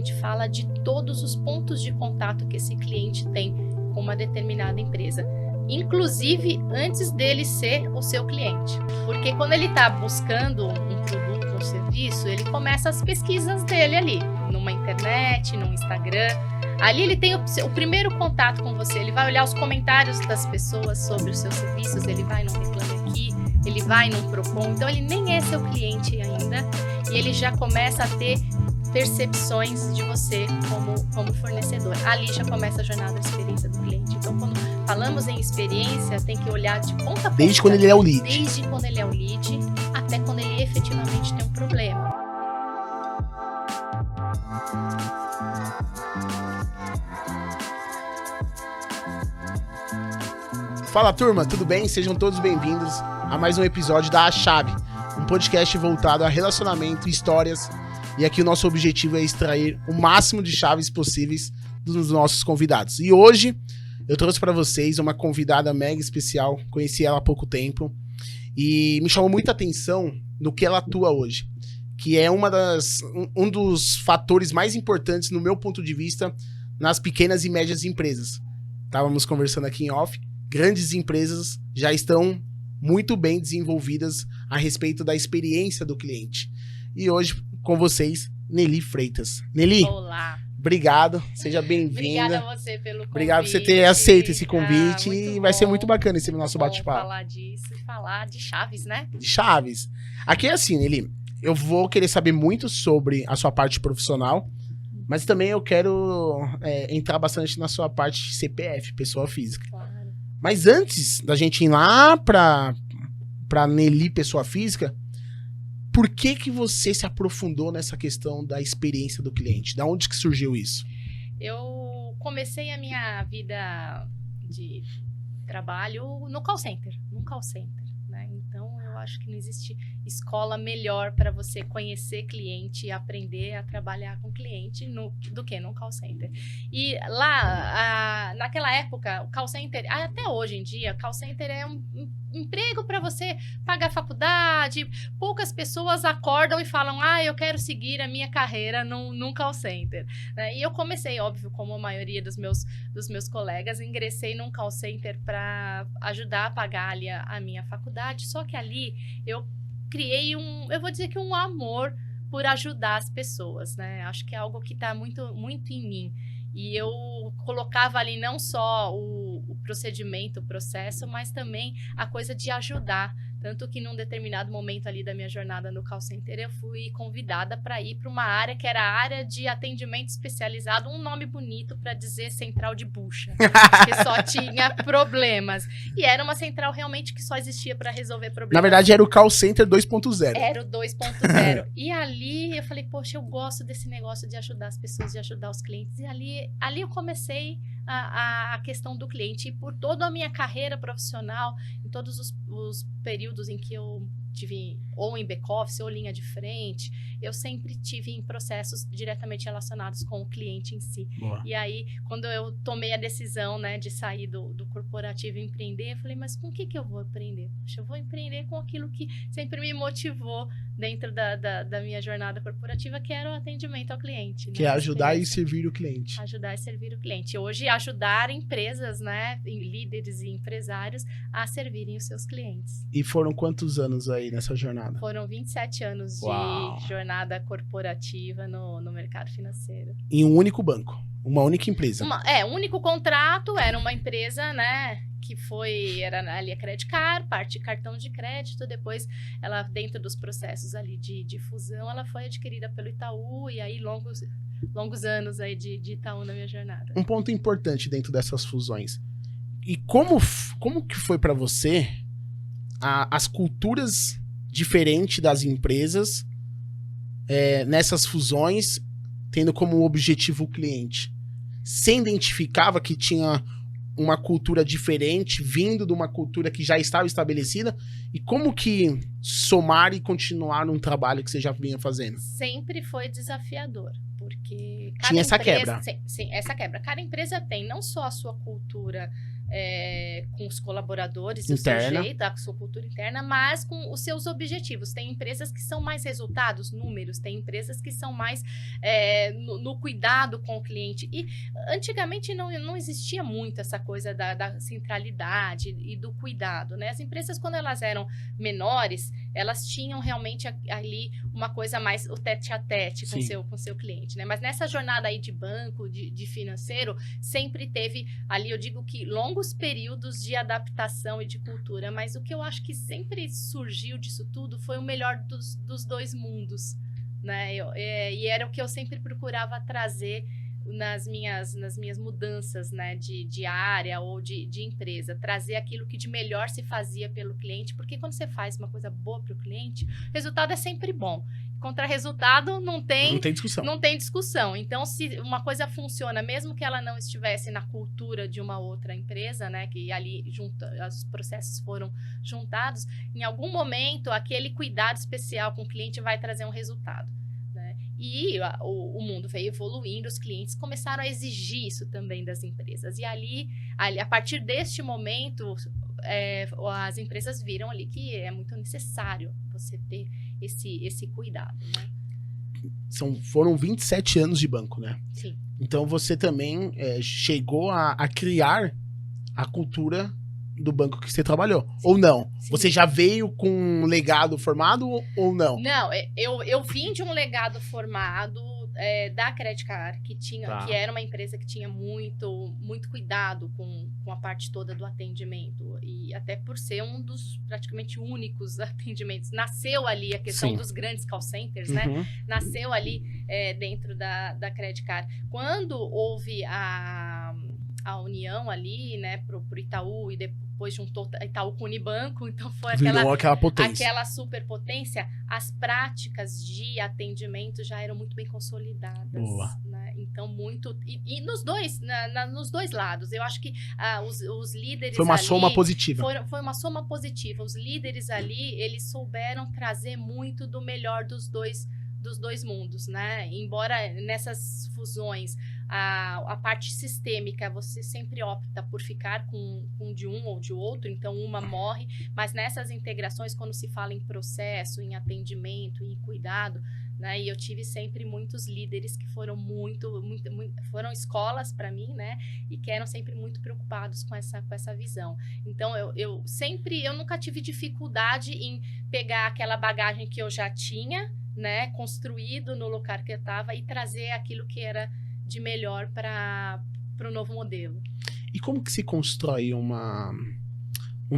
gente fala de todos os pontos de contato que esse cliente tem com uma determinada empresa, inclusive antes dele ser o seu cliente. Porque quando ele está buscando um produto, um serviço, ele começa as pesquisas dele ali, numa internet, no Instagram. Ali ele tem o primeiro contato com você, ele vai olhar os comentários das pessoas sobre os seus serviços, ele vai no Reclame Aqui, ele vai no Procon, então ele nem é seu cliente ainda e ele já começa a ter percepções de você como fornecedor. Ali já começa a jornada de experiência do cliente. Então, quando falamos em experiência, tem que olhar de ponta a ponta. Desde quando ele é o lead. Desde quando ele é o lead, até quando ele efetivamente tem um problema. Fala, turma, tudo bem? Sejam todos bem-vindos a mais um episódio da A Chave, um podcast voltado a relacionamento, histórias. E aqui o nosso objetivo é extrair o máximo de chaves possíveis dos nossos convidados. E hoje eu trouxe para vocês uma convidada mega especial, conheci ela há pouco tempo e me chamou muita atenção no que ela atua hoje, que é um dos fatores mais importantes no meu ponto de vista nas pequenas e médias empresas. Estávamos conversando aqui em off, grandes empresas já estão muito bem desenvolvidas a respeito da experiência do cliente. E hoje com vocês, Nelly Freitas. Nelly, olá. Obrigado, seja bem-vinda. Obrigada a você pelo convite. Obrigado por você ter aceito esse convite e vai ser muito bacana esse nosso bom bate-papo. Falar disso e falar de chaves, né? De chaves. Aqui é assim, Nelly, eu vou querer saber muito sobre a sua parte profissional, mas também eu quero entrar bastante na sua parte de CPF, pessoa física. Claro. Mas antes da gente ir lá pra Nelly, pessoa física, por que você se aprofundou nessa questão da experiência do cliente? Da onde que surgiu isso? Eu comecei a minha vida de trabalho no call center, né? Então, eu acho que não existe escola melhor para você conhecer cliente e aprender a trabalhar com cliente do que no call center. E lá, naquela época, o call center, até hoje em dia, call center é um emprego para você pagar faculdade. Poucas pessoas acordam e falam, eu quero seguir a minha carreira num call center. E eu comecei, óbvio, como a maioria dos meus colegas, ingressei num call center para ajudar a pagar ali a minha faculdade, só que ali eu criei eu vou dizer que um amor por ajudar as pessoas, né? Acho que é algo que está muito, muito em mim. E eu colocava ali não só o procedimento, o processo, mas também a coisa de ajudar. Tanto que num determinado momento ali da minha jornada no call center, eu fui convidada para ir para uma área que era a área de atendimento especializado, um nome bonito para dizer central de bucha, que só tinha problemas. E era uma central realmente que só existia para resolver problemas. Na verdade, era o call center 2.0. Era o 2.0. E ali eu falei, poxa, eu gosto desse negócio de ajudar as pessoas, de ajudar os clientes. E ali eu comecei a questão do cliente. E por toda a minha carreira profissional, em todos os períodos em que eu tive ou em back-office ou linha de frente, eu sempre tive em processos diretamente relacionados com o cliente em si. Boa. E aí, quando eu tomei a decisão, né, de sair do corporativo e empreender, eu falei, mas com o que eu vou empreender? Poxa, eu vou empreender com aquilo que sempre me motivou dentro da minha jornada corporativa, que era o atendimento ao cliente. Que né? é ajudar e servir o cliente. Ajudar e servir o cliente. Hoje, ajudar empresas, né, líderes e empresários a servirem os seus clientes. E foram quantos anos aí nessa jornada? Foram 27 anos de jornada corporativa no mercado financeiro. Em um único banco, uma única empresa. Um único contrato, era uma empresa, né, que era ali a Credit Card, parte de cartão de crédito, depois ela, dentro dos processos ali de fusão, ela foi adquirida pelo Itaú, e aí longos anos aí de Itaú na minha jornada. Um ponto importante dentro dessas fusões. E como que foi para você as culturas diferentes das empresas nessas fusões, tendo como objetivo o cliente? Você identificava que tinha uma cultura diferente, vindo de uma cultura que já estava estabelecida? E como que somar e continuar num trabalho que você já vinha fazendo? Sempre foi desafiador, porque tinha essa quebra. Sim, essa quebra. Cada empresa tem não só a sua cultura com os colaboradores, o seu jeito, a sua cultura interna, mas com os seus objetivos. Tem empresas que são mais resultados, números, tem empresas que são mais no cuidado com o cliente. E antigamente não existia muito essa coisa da centralidade e do cuidado, né? As empresas, quando elas eram menores, elas tinham realmente ali uma coisa mais o tete-a-tete com seu cliente, né? Mas nessa jornada aí de banco, de financeiro, sempre teve ali, eu digo que longos períodos de adaptação e de cultura, mas o que eu acho que sempre surgiu disso tudo foi o melhor dos dois mundos, né? E era o que eu sempre procurava trazer nas minhas mudanças, né, de área ou de empresa, trazer aquilo que de melhor se fazia pelo cliente, porque quando você faz uma coisa boa para o cliente, o resultado é sempre bom. Contra resultado não tem discussão. Então, se uma coisa funciona, mesmo que ela não estivesse na cultura de uma outra empresa, né, que ali os processos foram juntados, em algum momento aquele cuidado especial com o cliente vai trazer um resultado. E o mundo veio evoluindo, os clientes começaram a exigir isso também das empresas. E ali a partir deste momento, as empresas viram ali que é muito necessário você ter esse cuidado, né? Foram 27 anos de banco, né? Sim. Então você também chegou a criar a cultura do banco que você trabalhou, sim, ou não? Sim. Você já veio com um legado formado ou não? Não, eu vim de um legado formado da Credit Card, que era uma empresa que tinha muito cuidado com a parte toda do atendimento, e até por ser um dos praticamente únicos atendimentos, nasceu ali a questão, sim, dos grandes call centers, né? Nasceu ali dentro da Credit Card. Quando houve a união ali, né, pro Itaú, e depois juntou Itaú com o Unibanco, então foi aquela superpotência, as práticas de atendimento já eram muito bem consolidadas. Boa. Né? Então, e nos dois lados, eu acho que os líderes foi uma soma positiva. Foi uma soma positiva. Os líderes ali, eles souberam trazer muito do melhor dos dois mundos, né? Embora nessas fusões a parte sistêmica você sempre opta por ficar com de um ou de outro, então uma morre, mas nessas integrações, quando se fala em processo, em atendimento, em cuidado, né? E eu tive sempre muitos líderes que foram foram escolas para mim, né? E que eram sempre muito preocupados com essa visão. Então eu nunca tive dificuldade em pegar aquela bagagem que eu já tinha, né, construído no lugar que eu estava, e trazer aquilo que era de melhor para o novo modelo. E como que se constrói uma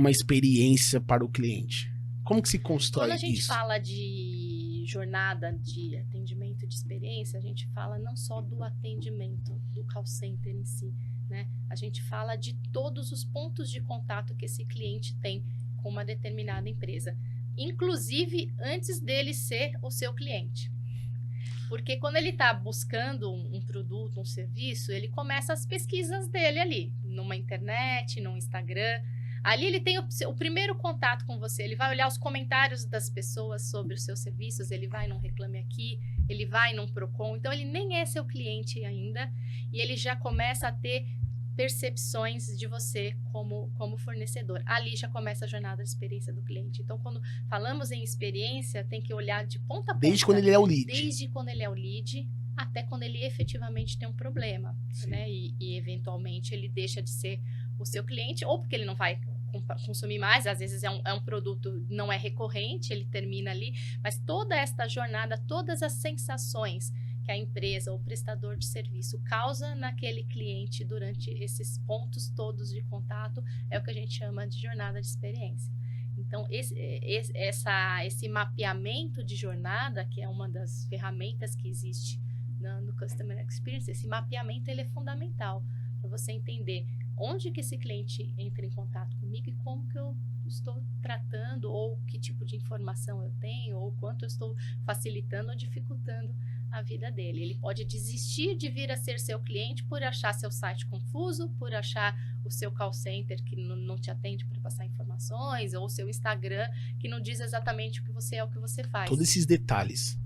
experiência para o cliente? Como que se constrói isso? Quando a gente fala de jornada de atendimento, de experiência, a gente fala não só do atendimento, do call center em si, né? A gente fala de todos os pontos de contato que esse cliente tem com uma determinada empresa, inclusive antes dele ser o seu cliente. Porque quando ele está buscando um produto, um serviço, ele começa as pesquisas dele ali, numa internet, no Instagram. Ali ele tem o primeiro contato com você, ele vai olhar os comentários das pessoas sobre os seus serviços, ele vai num Reclame Aqui, ele vai num Procon, então ele nem é seu cliente ainda, e ele já começa a ter percepções de você como fornecedor. Ali já começa a jornada de experiência do cliente. Então, quando falamos em experiência, tem que olhar de ponta a ponta. Desde quando ele é o lead. Desde quando ele é o lead, até quando ele efetivamente tem um problema, né? E eventualmente ele deixa de ser o seu cliente, ou porque ele não vai consumir mais, às vezes é um produto, não é recorrente, ele termina ali, mas toda esta jornada, todas as sensações que a empresa ou prestador de serviço causa naquele cliente durante esses pontos todos de contato é o que a gente chama de jornada de experiência. Então, esse mapeamento de jornada, que é uma das ferramentas que existe no Customer Experience, esse mapeamento ele é fundamental para você entender onde que esse cliente entra em contato comigo e como que eu estou tratando, ou que tipo de informação eu tenho, ou quanto eu estou facilitando ou dificultando a vida dele. Ele pode desistir de vir a ser seu cliente por achar seu site confuso, por achar o seu call center que não te atende para passar informações, ou o seu Instagram que não diz exatamente o que você é, o que você faz. Todos esses detalhes.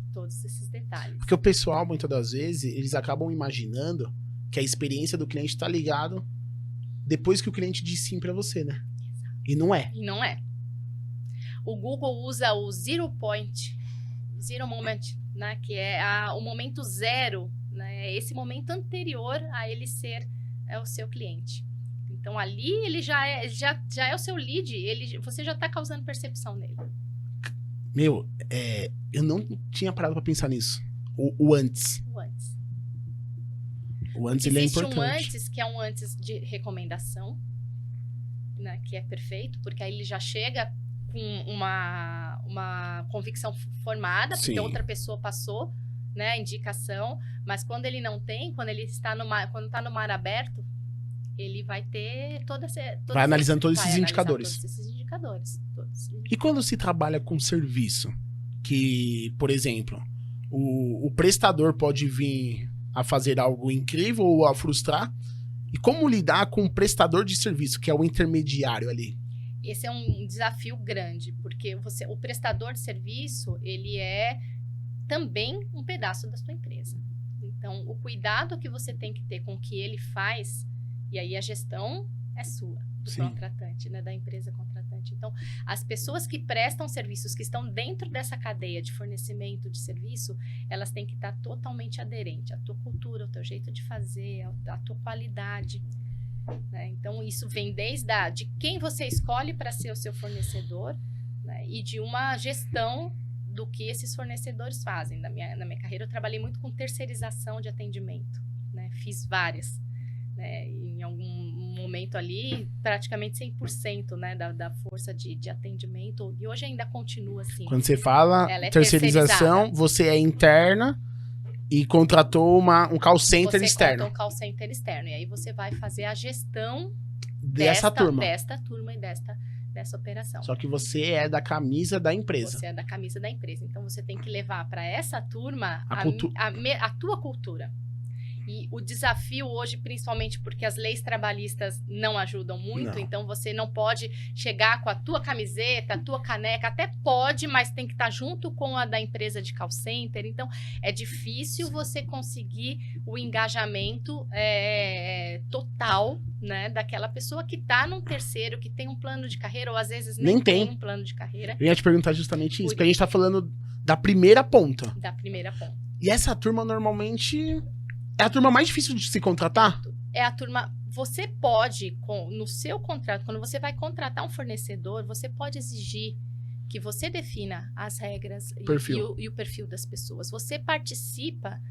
Porque o pessoal, muitas das vezes, eles acabam imaginando que a experiência do cliente está ligado depois que o cliente diz sim pra você, né? E não é. E não é. O Google usa o zero moment, né? Que é o momento zero, né? Esse momento anterior a ele ser o seu cliente. Então, ali ele já é o seu lead, você já está causando percepção nele. Meu, eu não tinha parado para pensar nisso. O antes. O antes. O antes, ele é importante. Existe um antes, que é um antes de recomendação, né? Que é perfeito, porque aí ele já chega com uma convicção formada, porque Sim. outra pessoa passou, né, a indicação, mas quando ele não tem, quando está no mar aberto, ele vai ter vai analisando todos esses indicadores. Todos esses indicadores. E quando se trabalha com serviço, que, por exemplo, o prestador pode vir a fazer algo incrível ou a frustrar, e como lidar com o prestador de serviço, que é o intermediário ali? Esse é um desafio grande, porque o prestador de serviço, ele é também um pedaço da sua empresa. Então, o cuidado que você tem que ter com o que ele faz, e aí a gestão é sua, do Sim. contratante, né, da empresa contratante. Então, as pessoas que prestam serviços, que estão dentro dessa cadeia de fornecimento de serviço, elas têm que estar totalmente aderentes à tua cultura, ao teu jeito de fazer, à tua qualidade. Né? Então, isso vem desde de quem você escolhe para ser o seu fornecedor, né, e de uma gestão do que esses fornecedores fazem. Na minha carreira, eu trabalhei muito com terceirização de atendimento, né? Fiz várias. Né? Em algum momento ali, praticamente 100%, né, da força de atendimento, e hoje ainda continua assim. Quando você fala terceirização, você é interna e contratou um call center externo. Você contratou um call center externo, e aí você vai fazer a gestão desta turma e dessa operação. Só que você é da camisa da empresa. Você é da camisa da empresa, então você tem que levar para essa turma a tua cultura. E o desafio hoje, principalmente porque as leis trabalhistas não ajudam muito, então você não pode chegar com a tua camiseta, a tua caneca, até pode, mas tem que estar junto com a da empresa de call center. Então, é difícil você conseguir o engajamento total, né, daquela pessoa que está num terceiro, que tem um plano de carreira, ou às vezes nem tem um plano de carreira. Eu ia te perguntar justamente isso, porque a gente está falando da primeira ponta. Da primeira ponta. E essa turma normalmente... é a turma mais difícil de se contratar? É a turma... Você pode, no seu contrato, quando você vai contratar um fornecedor, você pode exigir que você defina as regras e o perfil das pessoas. Você participa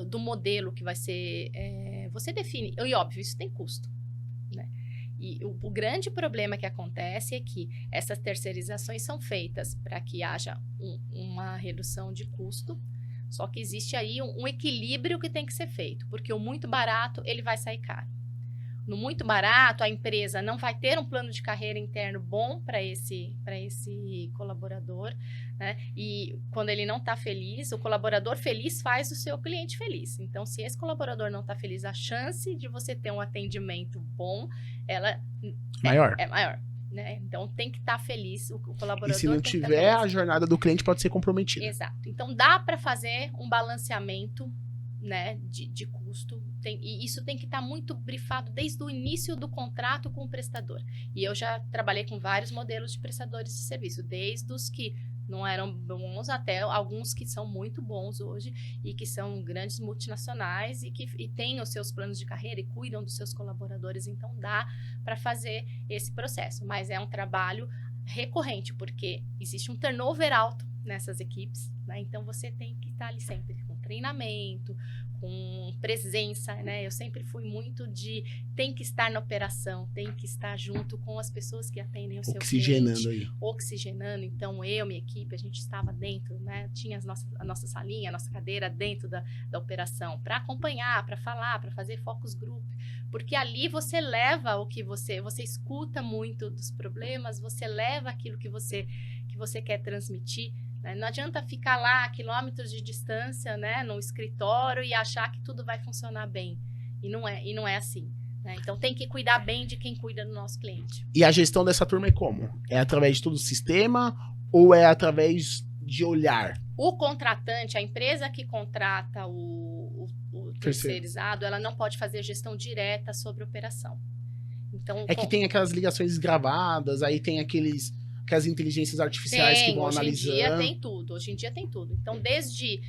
do modelo que vai ser... você define. E óbvio, isso tem custo. Né? E o grande problema que acontece é que essas terceirizações são feitas para que haja uma redução de custo. Só que existe aí um equilíbrio que tem que ser feito, porque o muito barato, ele vai sair caro. No muito barato, a empresa não vai ter um plano de carreira interno bom para esse colaborador, né? E quando ele não está feliz, o colaborador feliz faz o seu cliente feliz. Então, se esse colaborador não está feliz, a chance de você ter um atendimento bom, ela é maior. Né? Então, tem que estar feliz, o colaborador. E se não tiver, a jornada do cliente pode ser comprometida. Exato. Então, dá para fazer um balanceamento, né, de custo. E isso tem que estar muito brifado desde o início do contrato com o prestador. E eu já trabalhei com vários modelos de prestadores de serviço, desde os que não eram bons até alguns que são muito bons hoje e que são grandes multinacionais e têm os seus planos de carreira e cuidam dos seus colaboradores. Então, dá para fazer esse processo. Mas é um trabalho recorrente, porque existe um turnover alto nessas equipes, né? Então, você tem que estar ali sempre com treinamento, com presença, né? Eu sempre fui muito tem que estar na operação, tem que estar junto com as pessoas que atendem o seu cliente. Oxigenando. Então, minha equipe, a gente estava dentro, né? Tinha a nossa salinha, a nossa cadeira dentro da operação, para acompanhar, para falar, para fazer focus group, porque ali você leva o que você escuta muito dos problemas, você leva aquilo que você quer transmitir. Não adianta ficar lá a quilômetros de distância, né, no escritório e achar que tudo vai funcionar bem. E não é assim. Né? Então, tem que cuidar bem de quem cuida do nosso cliente. E a gestão dessa turma é como? É através de todo o sistema ou é através de olhar? O contratante, a empresa que contrata o terceirizado, ela não pode fazer gestão direta sobre a operação. Então, É que tem aquelas ligações gravadas, aí tem aquelas inteligências artificiais que vão hoje analisando. Hoje em dia tem tudo. Então, desde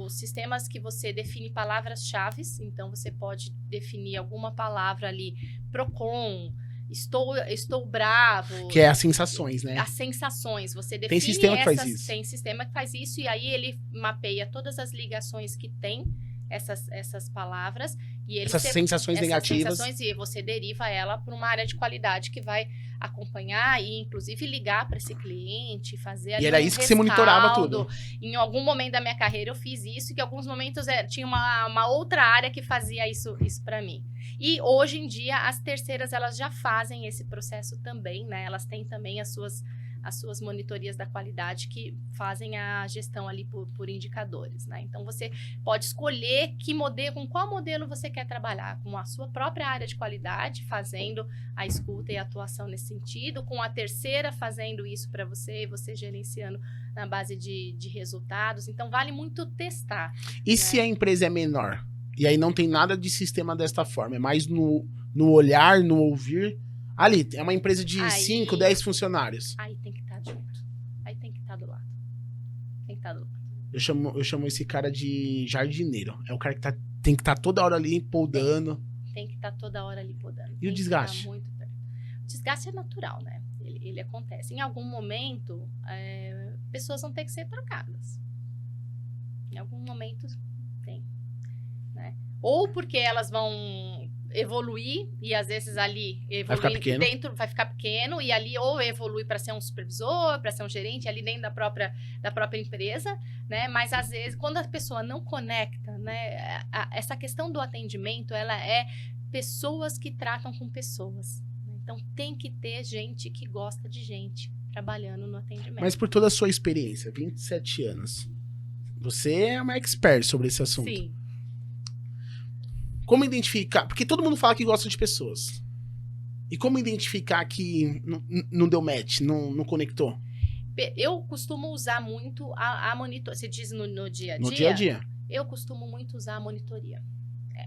os sistemas que você define palavras-chave, então você pode definir alguma palavra ali, Procon, estou bravo. Que é as sensações, né? As sensações. Você define Tem sistema que faz isso. Tem sistema que faz isso, e aí ele mapeia todas as ligações que tem essas palavras. E ele essas sensações negativas. E você deriva ela para uma área de qualidade que vai acompanhar e, inclusive, ligar para esse cliente, fazer ali E era isso que você monitorava tudo. Em algum momento da minha carreira eu fiz isso, que em alguns momentos tinha uma outra área que fazia isso para mim. E hoje em dia as terceiras elas já fazem esse processo também, né? Elas têm também as suas monitorias da qualidade que fazem a gestão ali por indicadores, né? Então, você pode escolher com qual modelo você quer trabalhar, com a sua própria área de qualidade, fazendo a escuta e a atuação nesse sentido, com a terceira fazendo isso para você, e você gerenciando na base de resultados. Então, vale muito testar. E se a empresa é menor? E aí não tem nada de sistema desta forma, é mais no olhar, no ouvir. Ali, é uma empresa de 5, 10 funcionários. Aí tem que estar junto. Aí tem que estar do lado. Tem que estar do lado. Eu chamo esse cara de jardineiro. É o cara que tem que estar toda hora ali podando. Tem que estar toda hora ali podando. E o desgaste? Muito perto. O desgaste é natural, né? Ele acontece. Em algum momento, pessoas vão ter que ser trocadas. Em algum momento, tem. Né? Ou porque elas vão evoluir e às vezes ali vai ficar pequeno e ali ou evolui para ser um supervisor, para ser um gerente ali dentro da própria empresa, né? Mas às vezes quando a pessoa não conecta, né? Essa questão do atendimento, ela é pessoas que tratam com pessoas. Então tem que ter gente que gosta de gente trabalhando no atendimento. Mas por toda a sua experiência, 27 anos, você é uma expert sobre esse assunto. Sim. Como identificar? Porque todo mundo fala que gosta de pessoas. E como identificar que não deu match, não conectou? Eu costumo usar muito a monitoria. Você diz no dia a dia? No dia a dia. Eu costumo muito usar a monitoria.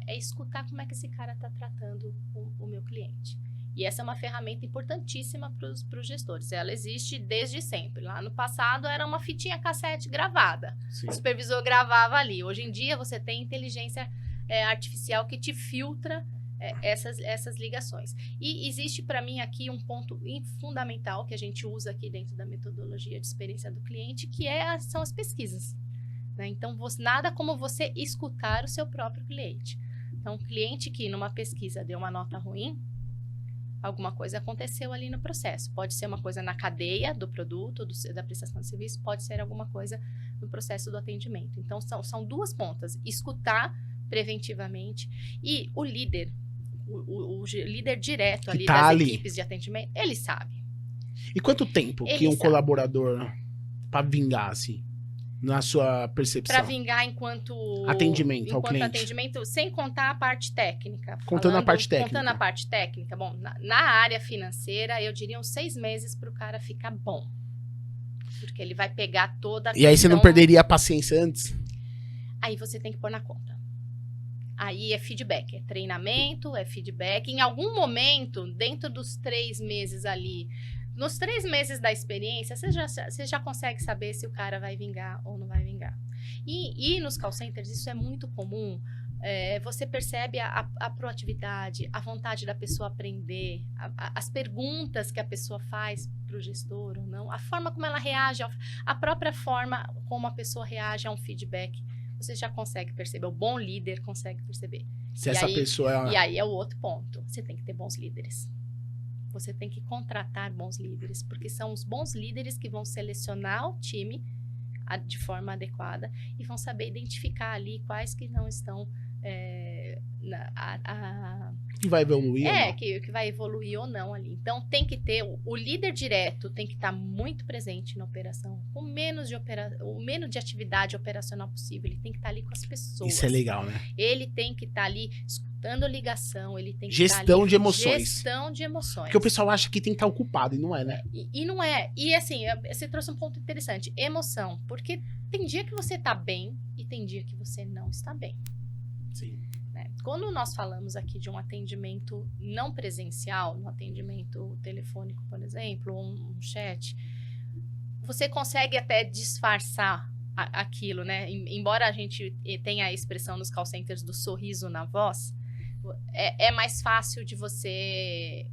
É escutar como é que esse cara está tratando o meu cliente. E essa é uma ferramenta importantíssima para os gestores. Ela existe desde sempre. Lá no passado era uma fitinha cassete gravada. Sim. O supervisor gravava ali. Hoje em dia você tem inteligência artificial que te filtra essas ligações. E existe para mim aqui um ponto fundamental que a gente usa aqui dentro da metodologia de experiência do cliente, que são as pesquisas. Né? Então, nada como você escutar o seu próprio cliente. Então, um cliente que numa pesquisa deu uma nota ruim, alguma coisa aconteceu ali no processo. Pode ser uma coisa na cadeia do produto, da prestação de serviço, pode ser alguma coisa no processo do atendimento. Então, são duas pontas. Escutar preventivamente e o líder, o líder direto ali das equipes de atendimento, ele sabe. E quanto tempo que um colaborador para vingar, assim, na sua percepção? Para vingar enquanto atendimento ao cliente. Atendimento, sem contar a parte técnica. Contando a parte técnica. Contando a parte técnica. Bom, na área financeira, eu diria uns 6 meses para o cara ficar bom. Porque ele vai pegar toda a E aí você não perderia a paciência antes? Aí você tem que pôr na conta. Aí é feedback, é treinamento, é feedback. Em algum momento, dentro dos 3 meses ali, nos 3 meses da experiência, você já consegue saber se o cara vai vingar ou não vai vingar. E nos call centers, isso é muito comum. Você percebe a proatividade, a vontade da pessoa aprender, as perguntas que a pessoa faz para o gestor ou não, a forma como ela reage, a própria forma como a pessoa reage a um feedback. Você já consegue perceber, o bom líder consegue perceber. E aí é o outro ponto, você tem que ter bons líderes. Você tem que contratar bons líderes, porque são os bons líderes que vão selecionar o time de forma adequada e vão saber identificar ali quais que não estão... que vai evoluir que vai evoluir ou não ali. Então tem que ter o líder direto, tem que estar muito presente na operação, o menos de atividade operacional possível. Ele tem que estar ali com as pessoas. Isso é legal, né? Ele tem que estar ali escutando ligação, ele tem que gestão ali, de emoções. Gestão de emoções. Porque o pessoal acha que tem que estar ocupado e não é, né? E não é. E assim, você trouxe um ponto interessante, emoção, porque tem dia que você tá bem e tem dia que você não está bem. Sim. né? Quando nós falamos aqui de um atendimento não presencial, um atendimento telefônico, por exemplo, ou um chat, você consegue até disfarçar aquilo, né? Embora a gente tenha a expressão nos call centers do sorriso na voz, é mais fácil de você...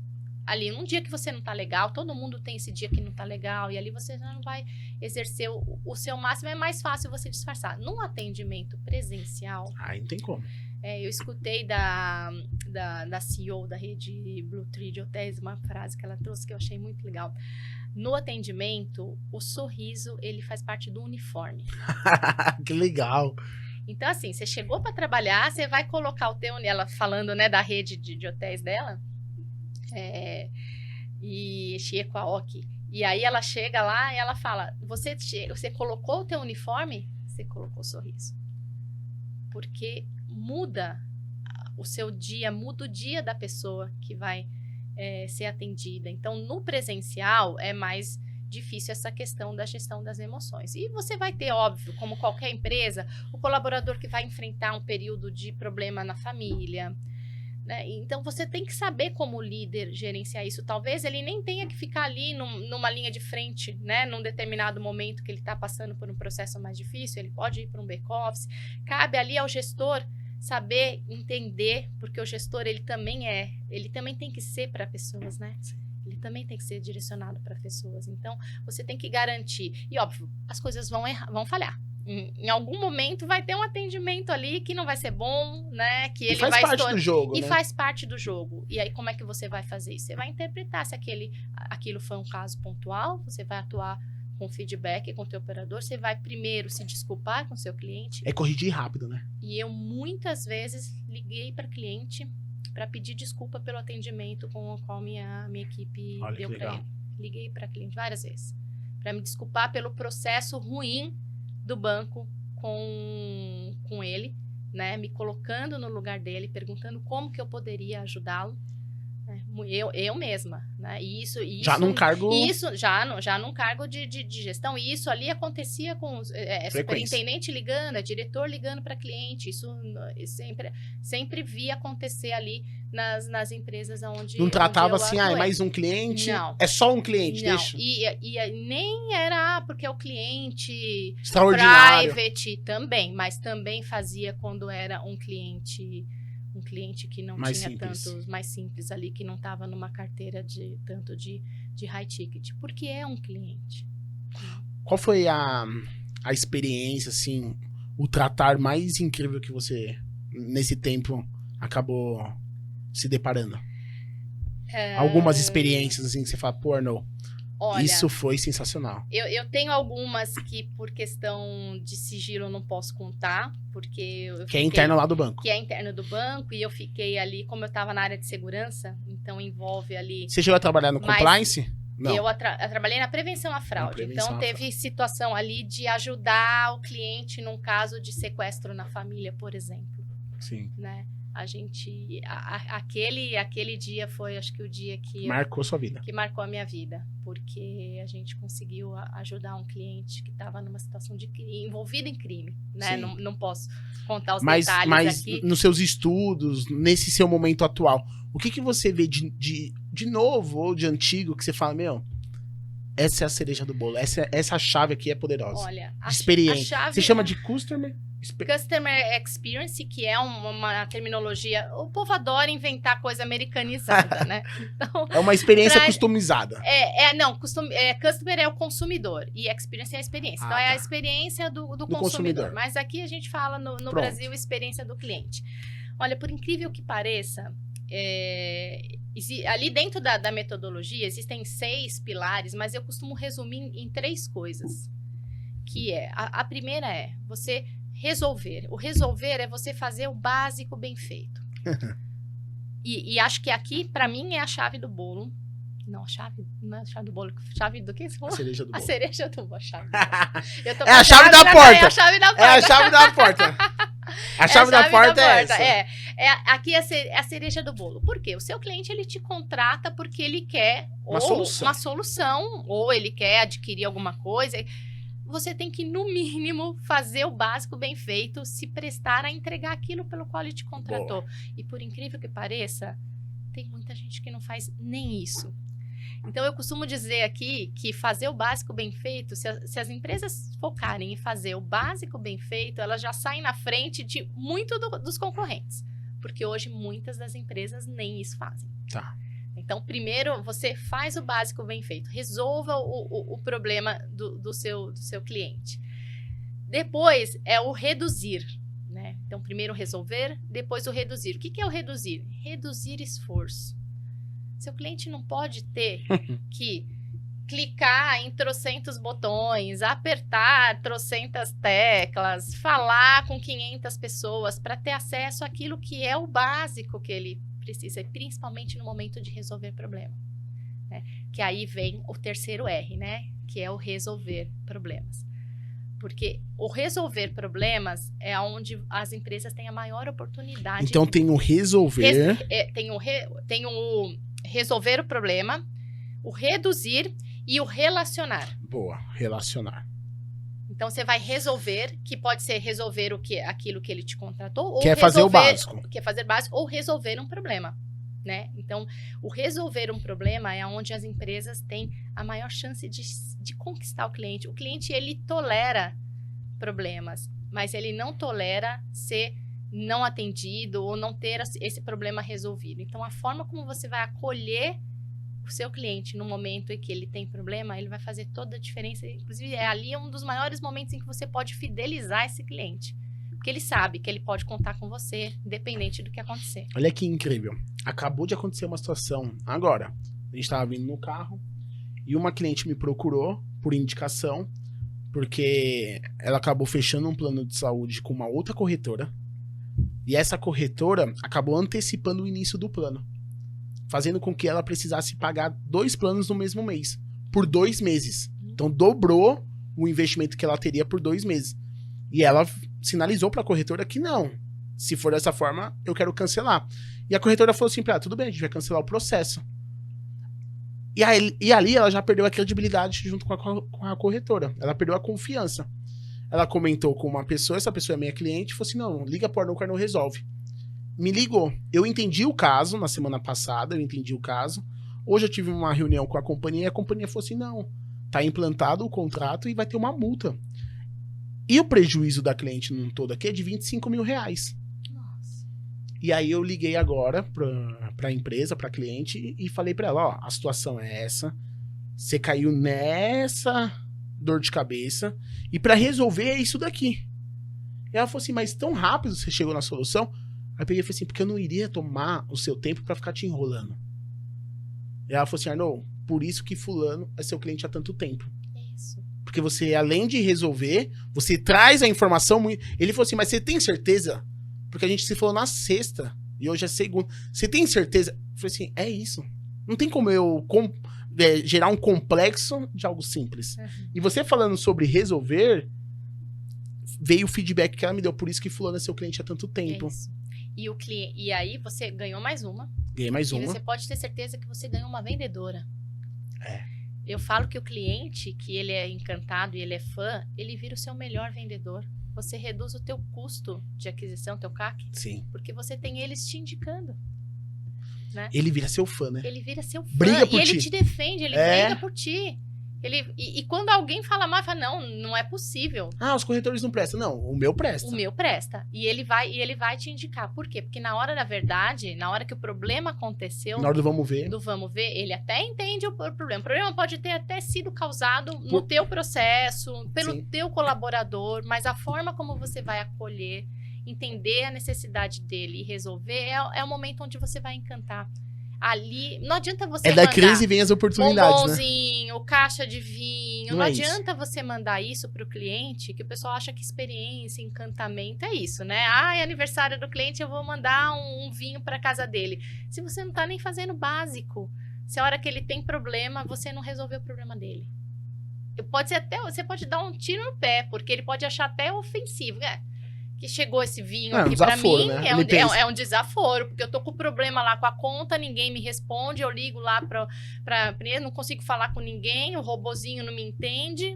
Ali, um dia que você não tá legal, todo mundo tem esse dia que não tá legal, e ali você já não vai exercer o seu máximo, é mais fácil você disfarçar. Num atendimento presencial... Aí não tem como. Eu escutei da CEO da rede Blue Tree de hotéis uma frase que ela trouxe que eu achei muito legal. No atendimento, o sorriso, ele faz parte do uniforme. Que legal. Então, assim, você chegou para trabalhar, você vai colocar o teu... Ela falando, né, da rede de hotéis dela, e Shiequaoki. E aí ela chega lá e ela fala, você colocou o teu uniforme? Você colocou o sorriso. Porque muda o seu dia, muda o dia da pessoa que vai ser atendida. Então, no presencial, é mais difícil essa questão da gestão das emoções. E você vai ter, óbvio, como qualquer empresa, o colaborador que vai enfrentar um período de problema na família, né? Então, você tem que saber como líder gerenciar isso. Talvez ele nem tenha que ficar ali numa linha de frente, né? Num determinado momento que ele está passando por um processo mais difícil, ele pode ir para um back-office. Cabe ali ao gestor saber entender, porque o gestor, ele também tem que ser para pessoas, né? Ele também tem que ser direcionado para pessoas. Então, você tem que garantir. E, óbvio, as coisas vão falhar. Em algum momento vai ter um atendimento ali que não vai ser bom, né? Que ele faz parte do jogo, e né? faz parte do jogo. E aí, como é que você vai fazer isso? Você vai interpretar se aquilo foi um caso pontual, você vai atuar com feedback com o teu operador, você vai primeiro se desculpar com o seu cliente. É corrigir rápido, né? E eu muitas vezes liguei para cliente para pedir desculpa pelo atendimento com o qual minha equipe deu para ele. Liguei para cliente várias vezes para me desculpar pelo processo ruim do banco com ele, né? Me colocando no lugar dele, perguntando como que eu poderia ajudá-lo. Eu mesma, né? E isso já num cargo... Isso, já num cargo de gestão. E isso ali acontecia com superintendente ligando, diretor ligando para cliente. Isso sempre via acontecer ali nas empresas onde não tratava onde assim, é mais um cliente? Não. É só um cliente, não. deixa. E nem era porque é o cliente extraordinário. Private também, mas também fazia quando era um cliente que não mais tinha simples. tantos, mais simples ali, que não estava numa carteira de high ticket, porque é um cliente. Qual foi a experiência, assim, o tratar mais incrível que você, nesse tempo, acabou se deparando? Algumas experiências, assim, que você fala, pô, não, olha, isso foi sensacional. Eu tenho algumas que, por questão de sigilo, eu não posso contar, porque... Que é interno lá do banco. Que é interno do banco, e eu fiquei ali, como eu estava na área de segurança, então envolve ali... Você chegou a trabalhar no compliance? Não. Eu trabalhei na prevenção à fraude, então teve situação ali de ajudar o cliente num caso de sequestro na família, por exemplo. Sim. Né? A gente... Aquele dia foi, acho que o dia que... Marcou sua vida. Que marcou a minha vida, porque a gente conseguiu ajudar um cliente que estava numa situação de envolvido em crime, né? Não posso contar os detalhes aqui. Mas nos seus estudos, nesse seu momento atual, o que você vê de novo ou de antigo que você fala, meu, essa é a cereja do bolo, essa chave aqui é poderosa. Olha, experiência. A chave você chama de Customer Experience, que é uma terminologia... O povo adora inventar coisa americanizada, né? Então, é uma experiência customizada. Customer é o consumidor e Experience é a experiência. Então, é a experiência do consumidor. Mas aqui a gente fala no Brasil, experiência do cliente. Olha, por incrível que pareça, ali dentro da metodologia existem 6 pilares, mas eu costumo resumir em 3 coisas. Que a primeira é você... resolver. O resolver é você fazer o básico bem feito. E acho que aqui, pra mim, é a chave do bolo. Não, não é a chave do bolo. Chave do que você falou? A cereja do bolo. A cereja do bolo. É a chave da porta. É a chave da porta. É a chave da porta. A chave da porta é essa. Aqui é a cereja do bolo. Por quê? O seu cliente, ele te contrata porque ele quer uma solução. Ou ele quer adquirir alguma coisa. você tem que, no mínimo, fazer o básico bem feito, se prestar a entregar aquilo pelo qual ele te contratou. E por incrível que pareça, tem muita gente que não faz nem isso. Então, eu costumo dizer aqui que fazer o básico bem feito, se as empresas focarem em fazer o básico bem feito, elas já saem na frente de muito dos concorrentes. Porque hoje, muitas das empresas nem isso fazem. Tá. Então, primeiro, você faz o básico bem feito. Resolva o problema do seu cliente. Depois, é o reduzir, né? Então, primeiro resolver, depois o reduzir. O que é o reduzir? Reduzir esforço. Seu cliente não pode ter que clicar em trocentos botões, apertar trocentas teclas, falar com 500 pessoas para ter acesso àquilo que é o básico que ele precisa, principalmente no momento de resolver problema, né? Que aí vem o terceiro R, né? Que é o resolver problemas. Porque o resolver problemas é onde as empresas têm a maior oportunidade. Então tem o resolver. Tem o resolver o problema, o reduzir e o relacionar. Boa, relacionar. Então você vai resolver, que pode ser resolver aquilo que ele te contratou, ou Quer fazer o básico. Quer fazer básico, ou resolver um problema, né? Então, o resolver um problema é onde as empresas têm a maior chance de conquistar o cliente. O cliente, ele tolera problemas, mas ele não tolera ser não atendido ou não ter esse problema resolvido. Então, a forma como você vai acolher o seu cliente no momento em que ele tem problema, ele vai fazer toda a diferença. Inclusive, ali é um dos maiores momentos em que você pode fidelizar esse cliente. Porque ele sabe que ele pode contar com você, independente do que acontecer. Olha que incrível. Acabou de acontecer uma situação agora. A gente estava vindo no carro e uma cliente me procurou por indicação, porque ela acabou fechando um plano de saúde com uma outra corretora. E essa corretora acabou antecipando o início do plano, fazendo com que ela precisasse pagar 2 planos no mesmo mês, por 2 meses. Então, dobrou o investimento que ela teria por 2 meses. E ela sinalizou para a corretora que não. Se for dessa forma, eu quero cancelar. E a corretora falou assim, tudo bem, a gente vai cancelar o processo. E ali ela já perdeu a credibilidade junto com a corretora. Ela perdeu a confiança. Ela comentou com uma pessoa, essa pessoa é minha cliente, e falou assim, não, liga pro Arnô que o Arnô resolve. Me ligou. Eu entendi o caso na semana passada, Hoje eu tive uma reunião com a companhia e a companhia falou assim, não, tá implantado o contrato e vai ter uma multa. E o prejuízo da cliente num todo aqui é de R$25 mil. Nossa. E aí eu liguei agora pra empresa, pra cliente, e falei pra ela, a situação é essa, você caiu nessa dor de cabeça, e pra resolver é isso daqui. E ela falou assim, mas tão rápido você chegou na solução? Aí eu peguei e falei assim, porque eu não iria tomar o seu tempo pra ficar te enrolando. E ela falou assim, Arnô, por isso que fulano é seu cliente há tanto tempo. Isso. Porque você, além de resolver, você traz a informação. Ele falou assim, mas você tem certeza? Porque a gente se falou na sexta, e hoje é segunda. Você tem certeza? Eu falei assim, é isso. Não tem como eu gerar um complexo de algo simples. Uhum. E você falando sobre resolver, veio o feedback que ela me deu, por isso que fulano é seu cliente há tanto tempo. É isso. E aí você ganhou mais uma. Ganhei mais uma. E você pode ter certeza que você ganhou uma vendedora. É. Eu falo que o cliente, que ele é encantado e ele é fã, ele vira o seu melhor vendedor. Você reduz o teu custo de aquisição, teu CAC. Sim. Porque você tem eles te indicando. Né? Ele vira seu fã, né? Ele vira seu fã. Briga por ti. Ele te defende, ele briga por ti. E quando alguém fala mal, fala, não é possível. Os corretores não prestam. Não, o meu presta. O meu presta. E ele vai te indicar. Por quê? Porque na hora da verdade, na hora que o problema aconteceu... Na hora do vamos ver. Ele até entende o problema. O problema pode ter até sido causado no teu processo, pelo teu colaborador, mas a forma como você vai acolher, entender a necessidade dele e resolver é o momento onde você vai encantar. Ali, não adianta você mandar... É da crise vem as oportunidades, bombonzinho, né? Caixa de vinho. Não adianta isso. Você mandar isso pro cliente, que o pessoal acha que experiência, encantamento é isso, né? É aniversário do cliente, eu vou mandar um vinho pra casa dele. Se você não tá nem fazendo básico, se a hora que ele tem problema, você não resolveu o problema dele. Você pode dar um tiro no pé, porque ele pode achar até ofensivo, né? Que chegou esse vinho aqui pra mim, né? É um desaforo, porque eu tô com problema lá com a conta, ninguém me responde, eu ligo lá não consigo falar com ninguém, o robozinho não me entende.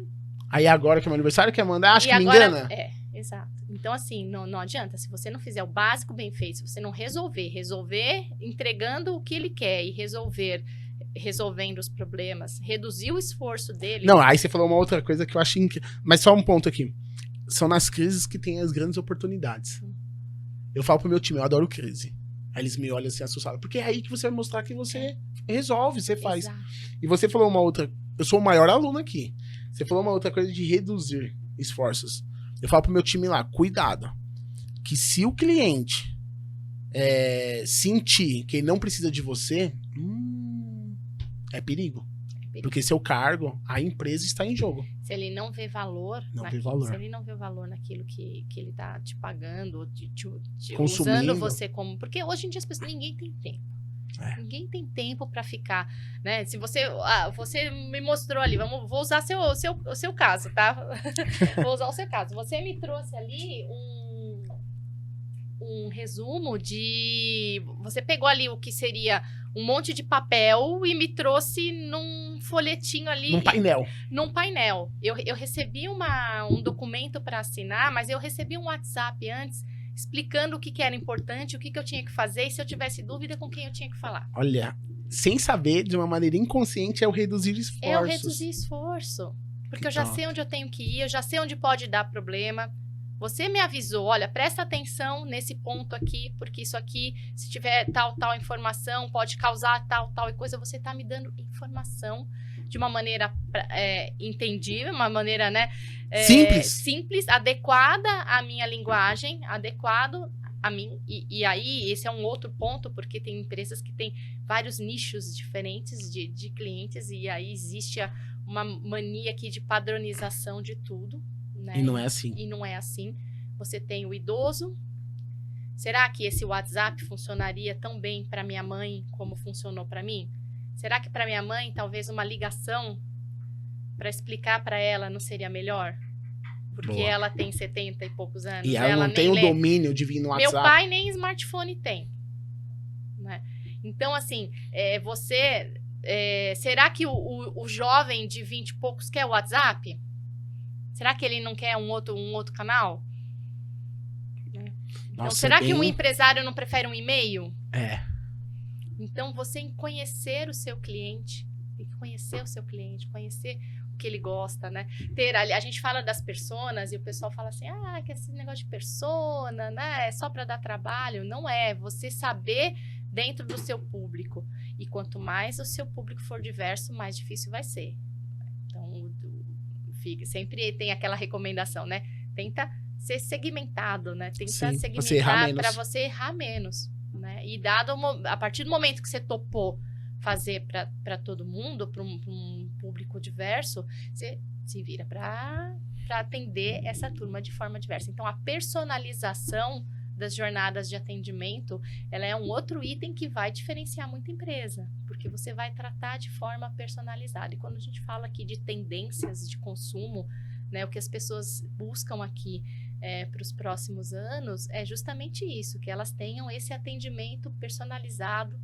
Aí agora que é meu aniversário, quer mandar? Acho E que me agora, engana. exato. Então, assim, não adianta. Se você não fizer o básico bem feito, se você não resolver entregando o que ele quer e resolvendo os problemas, reduzir o esforço dele. Não, aí você falou uma outra coisa que eu acho incrível. Mas só um ponto aqui. São nas crises que tem as grandes oportunidades. Eu falo pro meu time, eu adoro crise. Aí eles me olham assim assustados. Porque é aí que você vai mostrar que você resolve, você faz. Exato. E você falou uma outra... Eu sou o maior aluno aqui. Você falou uma outra coisa de reduzir esforços. Eu falo pro meu time lá, cuidado. Que se o cliente sentir que ele não precisa de você, é perigo. Porque seu cargo, a empresa está em jogo. Se ele não vê valor, se ele não vê valor naquilo que ele tá te pagando, ou usando você como... Porque hoje em dia as pessoas, ninguém tem tempo. Ninguém tem tempo para ficar, né? Se você me mostrou ali, vou usar o seu caso, tá? Vou usar o seu caso. Você me trouxe ali um resumo de... Você pegou ali o que seria um monte de papel e me trouxe num folhetinho ali. Num painel. Eu recebi um documento para assinar, mas eu recebi um WhatsApp antes explicando o que era importante, o que eu tinha que fazer e se eu tivesse dúvida com quem eu tinha que falar. Olha, sem saber, de uma maneira inconsciente, é o reduzir esforços. É o reduzir esforço. Porque eu já sei onde eu tenho que ir, eu já sei onde pode dar problema. Você me avisou, olha, presta atenção nesse ponto aqui, porque isso aqui, se tiver tal informação, pode causar tal coisa. Você está me dando informação de uma maneira entendível, uma maneira, né? Simples, adequada à minha linguagem, adequado a mim. E aí, esse é um outro ponto, porque tem empresas que têm vários nichos diferentes de clientes, e aí existe uma mania aqui de padronização de tudo. Né? E não é assim. E não é assim. Você tem o idoso. Será que esse WhatsApp funcionaria tão bem para minha mãe como funcionou para mim? Será que para minha mãe talvez uma ligação para explicar para ela não seria melhor? Porque ela tem 70 e poucos anos. E ela não tem o domínio de vir no WhatsApp. Meu pai nem smartphone tem. Né? Então, assim, será que o jovem de 20 e poucos quer o WhatsApp? Será que ele não quer um outro canal? Então, será que um empresário não prefere um e-mail? Então, você conhecer o seu cliente, tem que conhecer o seu cliente, conhecer o que ele gosta, né? A gente fala das personas e o pessoal fala assim, que esse negócio de persona, né? É só para dar trabalho. Não é. Você saber dentro do seu público. E quanto mais o seu público for diverso, mais difícil vai ser. Então, sempre tem aquela recomendação, né? Tenta ser segmentado, né? Tenta segmentar para você errar menos, né? E a partir do momento que você topou fazer para todo mundo, para um público diverso, você se vira para atender essa turma de forma diversa. Então, a personalização das jornadas de atendimento, ela é um outro item que vai diferenciar muita empresa, porque você vai tratar de forma personalizada. E quando a gente fala aqui de tendências de consumo, né, o que as pessoas buscam aqui para os próximos anos é justamente isso, que elas tenham esse atendimento personalizado,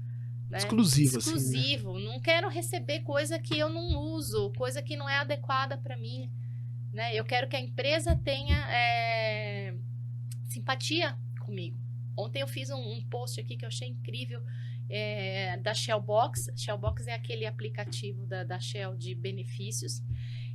né? Exclusivo. Assim, né? Não quero receber coisa que eu não uso, coisa que não é adequada para mim, né? Eu quero que a empresa tenha simpatia comigo. Ontem eu fiz um post aqui que eu achei incrível, da Shellbox. Shellbox é aquele aplicativo da Shell de benefícios.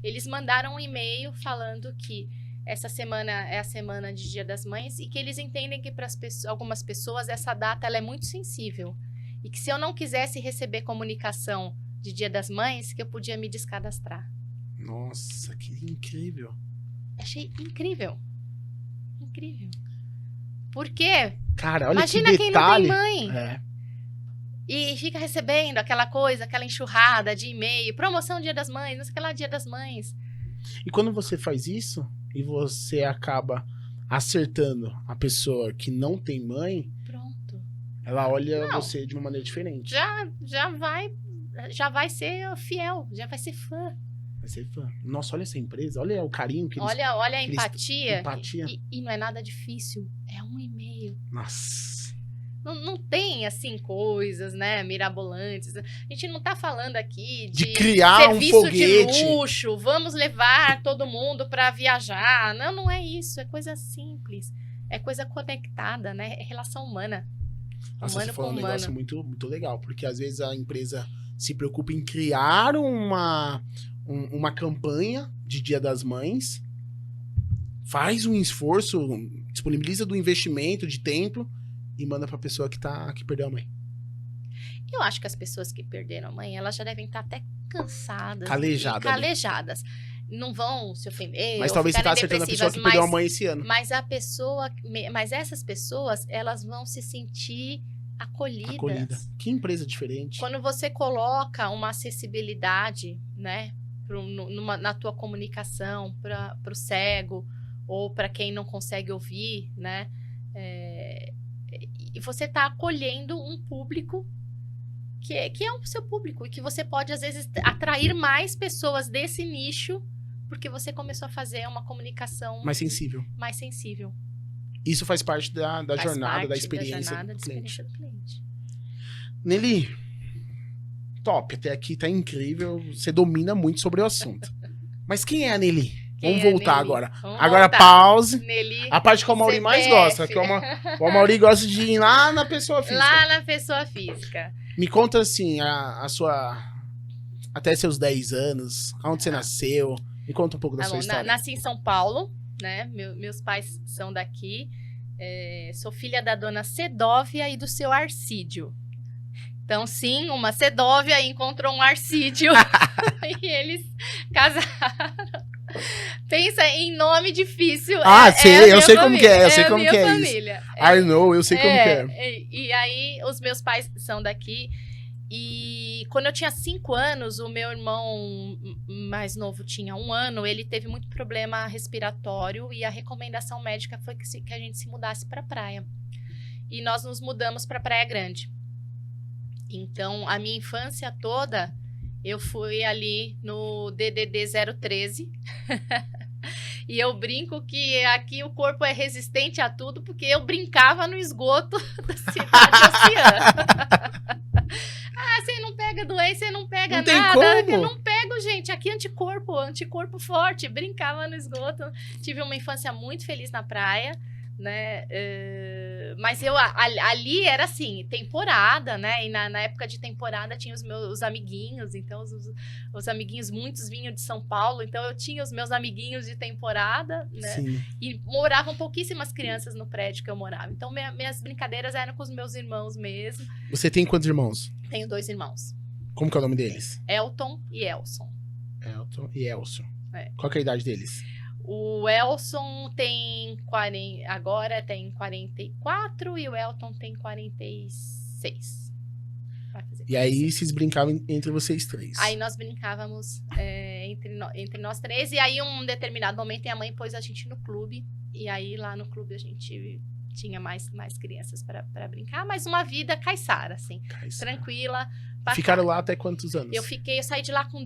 Eles mandaram um e-mail falando que essa semana é a semana de Dia das Mães e que eles entendem que para algumas pessoas essa data ela é muito sensível. E que se eu não quisesse receber comunicação de Dia das Mães, que eu podia me descadastrar. Nossa, que incrível. Achei incrível. Incrível. Por quê? Cara, olha imagina que quem detalhe. não tem mãe. E fica recebendo aquela coisa, aquela enxurrada de e-mail, promoção Dia das Mães, não sei o que lá, Dia das Mães. E quando você faz isso, e você acaba acertando a pessoa que não tem mãe, pronto. Ela olha você de uma maneira diferente. Já vai ser fiel, já vai ser fã. Vai ser fã. Nossa, olha essa empresa, olha o carinho que eles... Olha a empatia. Empatia. E não é nada difícil, é um e-mail. Nossa. Não tem, assim, coisas, né, mirabolantes. A gente não tá falando aqui de criar um foguete. de luxo, vamos levar todo mundo para viajar. Não é isso, é coisa simples. É coisa conectada, né? É relação humana. Nossa, Humano você falou com um negócio humano. muito legal, porque às vezes a empresa se preocupa em criar uma campanha de Dia das Mães, faz um esforço, disponibiliza do investimento, de tempo, e manda pra pessoa que perdeu a mãe. Eu acho que as pessoas que perderam a mãe, elas já devem estar até cansadas. Calejada e calejadas. Não vão se ofender. Mas ou talvez você tá ficarem acertando a pessoa que depressivas, perdeu a mãe esse ano. Mas essas pessoas, elas vão se sentir acolhidas. Que empresa diferente. Quando você coloca uma acessibilidade, né, na tua comunicação para o cego ou para quem não consegue ouvir, né, e você está acolhendo um público que é o seu público e que você pode, às vezes, atrair mais pessoas desse nicho porque você começou a fazer uma comunicação mais sensível. Isso faz parte da jornada, da experiência do cliente. Nelly, top, até aqui tá incrível, você domina muito sobre o assunto. Mas quem é a Nelly? Vamos voltar agora. Agora pause. Nelly, a parte que o Amaury mais gosta, que o Amaury gosta de ir lá na pessoa física. Lá na pessoa física. Me conta assim, a sua... Até seus 10 anos, onde você nasceu. Me conta um pouco da sua história. Nasci em São Paulo, né? Meus pais são daqui. Sou filha da dona Sedóvia e do seu Arcídio. Então, sim, uma Sedóvia encontrou um Arcídio e eles casaram. Pensa em nome difícil. Eu sei como que é. Eu sei como que é família. Isso. I know, eu sei como que é. E aí, os meus pais são daqui. E quando eu tinha 5 anos, o meu irmão mais novo tinha 1 ano, ele teve muito problema respiratório e a recomendação médica foi que a gente se mudasse para a praia. E nós nos mudamos para Praia Grande. Então, a minha infância toda, eu fui ali no DDD 013. E eu brinco que aqui o corpo é resistente a tudo, porque eu brincava no esgoto da cidade oceana. Você não pega doença, você não pega nada. Eu não pego, gente. Aqui anticorpo forte. Brincava no esgoto. Tive uma infância muito feliz na praia, né? Mas ali era assim, temporada, né? E na época de temporada tinha os meus amiguinhos. Então, os amiguinhos, muitos vinham de São Paulo. Então, eu tinha os meus amiguinhos de temporada, né? Sim. E moravam pouquíssimas crianças no prédio que eu morava. Então, minhas brincadeiras eram com os meus irmãos mesmo. Você tem quantos irmãos? Tenho 2 irmãos. Como que é o nome deles? Elton e Elson. Elton e Elson. Qual que é a idade deles? O Elson tem 40, agora tem 44 e o Elton tem 46. E aí vocês brincavam entre vocês 3? Aí nós brincávamos entre nós 3. E aí, um determinado momento, minha mãe pôs a gente no clube. E aí, lá no clube, a gente tinha mais crianças para brincar. Mas uma vida caiçara, assim. Tranquila. Ficaram lá até quantos anos? Eu saí de lá com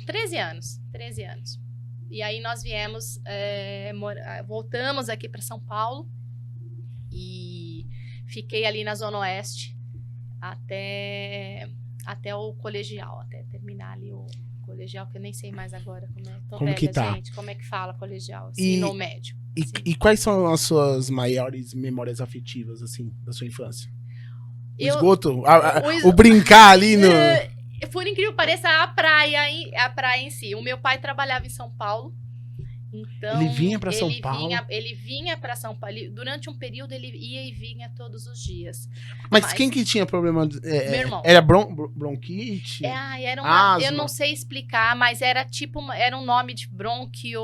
13 anos. 13 anos. E aí nós viemos, voltamos aqui para São Paulo e fiquei ali na Zona Oeste até o colegial, até terminar ali o colegial, que eu nem sei mais agora como que tá? Gente, como é que fala colegial, ensino médio. E quais são as suas maiores memórias afetivas, assim, da sua infância? O esgoto? O brincar ali no... Por incrível que pareça, a praia em si. O meu pai trabalhava em São Paulo. Então, ele vinha para São Paulo? Ele vinha para São Paulo. Durante um período, ele ia e vinha todos os dias. Mas quem que tinha problema? Meu irmão. Era bronquite? Eu não sei explicar, mas era era um nome de bronquio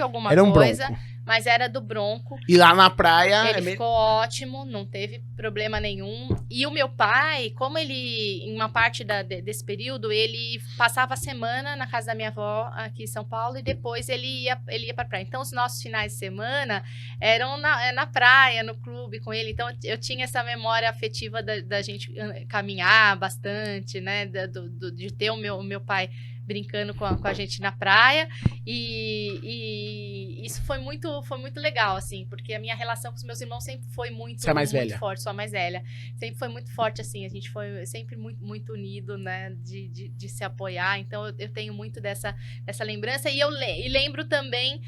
alguma era coisa. Bronco. Mas era do bronco. E lá na praia... Ele ficou ótimo, não teve problema nenhum. E o meu pai, como ele, em uma parte desse período, ele passava a semana na casa da minha avó, aqui em São Paulo, e depois ele ia pra praia. Então, os nossos finais de semana eram na praia, no clube com ele. Então, eu tinha essa memória afetiva da gente caminhar bastante, né? De ter o meu pai brincando com a gente na praia. E isso foi muito legal, assim, porque a minha relação com os meus irmãos sempre foi muito, Você é mais muito velha? forte, sou a mais velha. Sempre foi muito forte, assim, a gente foi sempre muito unido, né, de se apoiar. Então, eu tenho muito dessa lembrança. E eu lembro também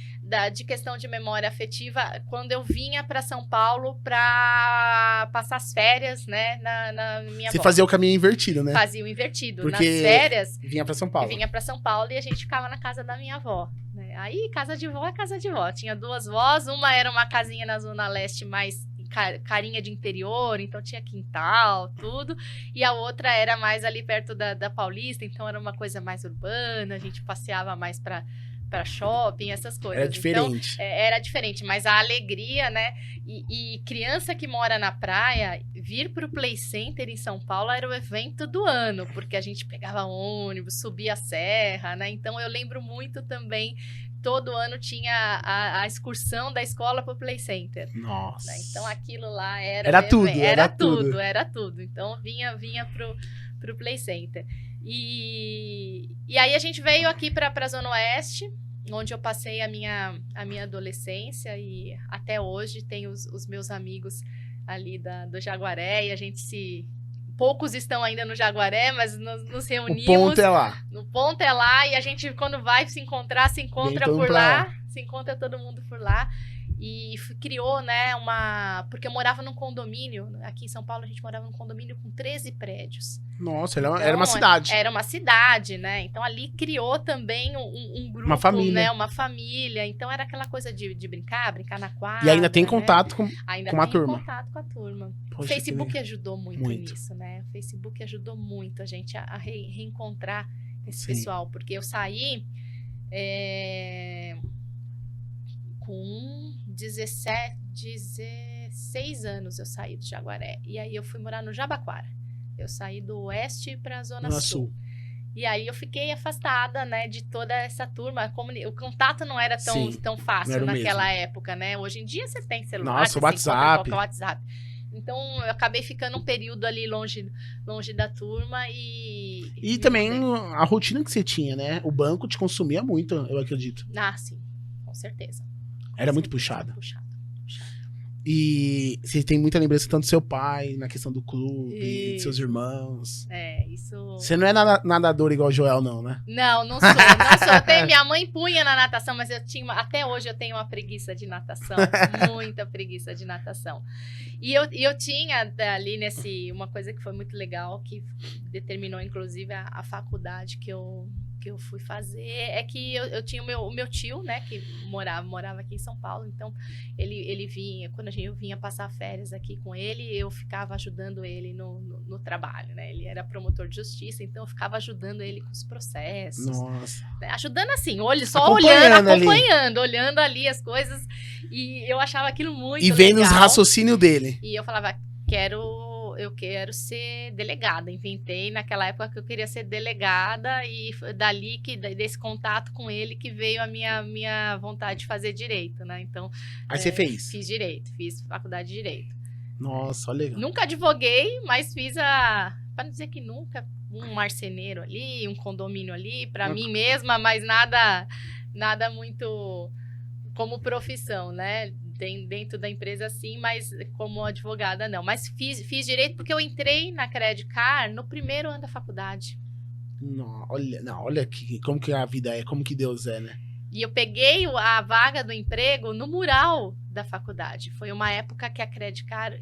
de questão de memória afetiva, quando eu vinha para São Paulo para passar as férias, né, na minha Você avó. fazia o caminho invertido, né? Fazia o invertido. Porque Nas férias, vinha pra São Paulo. vinha para São Paulo e a gente ficava na casa da minha avó. Né? Aí, casa de vó é casa de vó. Tinha duas vós, uma era uma casinha na Zona Leste mais carinha de interior, então tinha quintal, tudo. E a outra era mais ali perto da Paulista, então era uma coisa mais urbana, a gente passeava mais para shopping, essas coisas. Era diferente. Então, era diferente, mas a alegria, né? E criança que mora na praia, vir pro Play Center em São Paulo era o evento do ano, porque a gente pegava ônibus, subia a serra, né? Então eu lembro muito também, todo ano tinha a excursão da escola pro Play Center. Nossa. Né? Então aquilo lá Era tudo. Era tudo. Então vinha pro Play Center. E aí a gente veio aqui pra Zona Oeste, onde eu passei a minha adolescência, e até hoje tenho os meus amigos ali do Jaguaré, e a gente poucos estão ainda no Jaguaré, mas nos reunimos. O ponto é lá. No ponto é lá, e a gente, quando vai se encontrar, se encontra por lá. Se encontra todo mundo por lá. E criou, né, porque eu morava num condomínio, aqui em São Paulo a gente morava num condomínio com 13 prédios. Nossa, Então, era uma cidade. Era uma cidade, né? Então ali criou também um grupo, Uma família. né? Uma família. Então era aquela coisa de brincar na quadra. E ainda tem né? contato com Ainda a tem turma. contato com a turma. Poxa, O Facebook ajudou muito Muito. nisso, né? O Facebook ajudou muito a gente a reencontrar esse Sim. pessoal. Porque eu saí com 16 anos, eu saí do Jaguaré. E aí eu fui morar no Jabaquara. Eu saí do Oeste para a Zona Sul. E aí eu fiquei afastada, né, de toda essa turma. O contato não era tão fácil era o naquela mesmo. época, né? Hoje em dia você tem celular, Nossa, você o WhatsApp. encontra qualquer WhatsApp. Então eu acabei ficando um período ali longe da turma E também a rotina que você tinha, né? O banco te consumia muito, eu acredito. Ah, sim, com certeza. Era muito puxado. puxado. E você tem muita lembrança tanto do seu pai, na questão do clube, de seus irmãos. Isso... Você não é nadador igual o Joel, não, né? Não sou. Minha mãe punha na natação, mas até hoje eu tenho uma preguiça de natação. Muita preguiça de natação. E eu tinha ali uma coisa que foi muito legal, que determinou inclusive a faculdade que eu fui fazer, é que eu tinha o meu tio, né, que morava aqui em São Paulo. Então ele vinha, quando eu vinha passar férias aqui com ele, eu ficava ajudando ele no trabalho, né? Ele era promotor de justiça, então eu ficava ajudando ele com os processos. Nossa. Né? Ajudando assim, olhando ali as coisas, e eu achava aquilo muito legal. E vendo os raciocínios dele. E eu falava, eu quero ser delegada. Inventei naquela época que eu queria ser delegada, e dali desse contato com ele que veio a minha vontade de fazer direito, né? Então, Aí você fez? Fiz direito, fiz faculdade de direito. Nossa, olha. Nunca advoguei, mas fiz para não dizer que nunca, um marceneiro ali, um condomínio ali, para mim mesma, mas nada muito como profissão, né? Dentro da empresa, sim, mas como advogada, não. Mas fiz direito porque eu entrei na Credit Car no primeiro ano da faculdade. Olha como que a vida é, como que Deus é, né? E eu peguei a vaga do emprego no mural da faculdade. Foi uma época que a Credit Car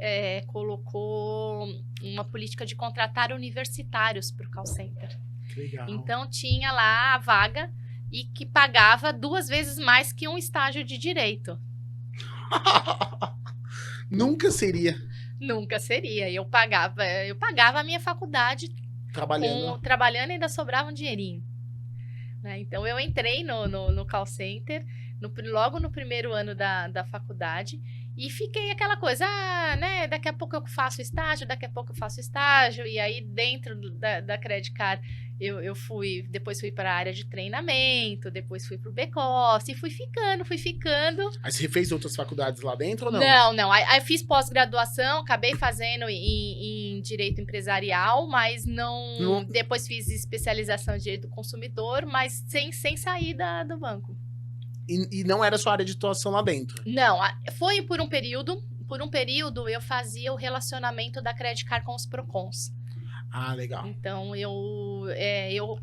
colocou uma política de contratar universitários para o call center. Que legal. Então, tinha lá a vaga e que pagava 2 vezes mais que um estágio de direito. Nunca seria. Nunca seria. Eu pagava a minha faculdade trabalhando e ainda sobrava um dinheirinho. Né? Então, eu entrei no call center logo no primeiro ano da faculdade e fiquei aquela coisa, né? Daqui a pouco eu faço estágio, e aí dentro da Credit Car eu depois fui para a área de treinamento, depois fui para o back-office, e fui ficando. Aí você fez outras faculdades lá dentro ou não? Não. Aí fiz pós-graduação, acabei fazendo em em direito empresarial, mas não... Depois fiz especialização em direito do consumidor, mas sem sair do banco. E não era sua área de atuação lá dentro? Não, foi por um período. Por um período, eu fazia o relacionamento da Credit Card com os Procons. Ah, legal. Então, eu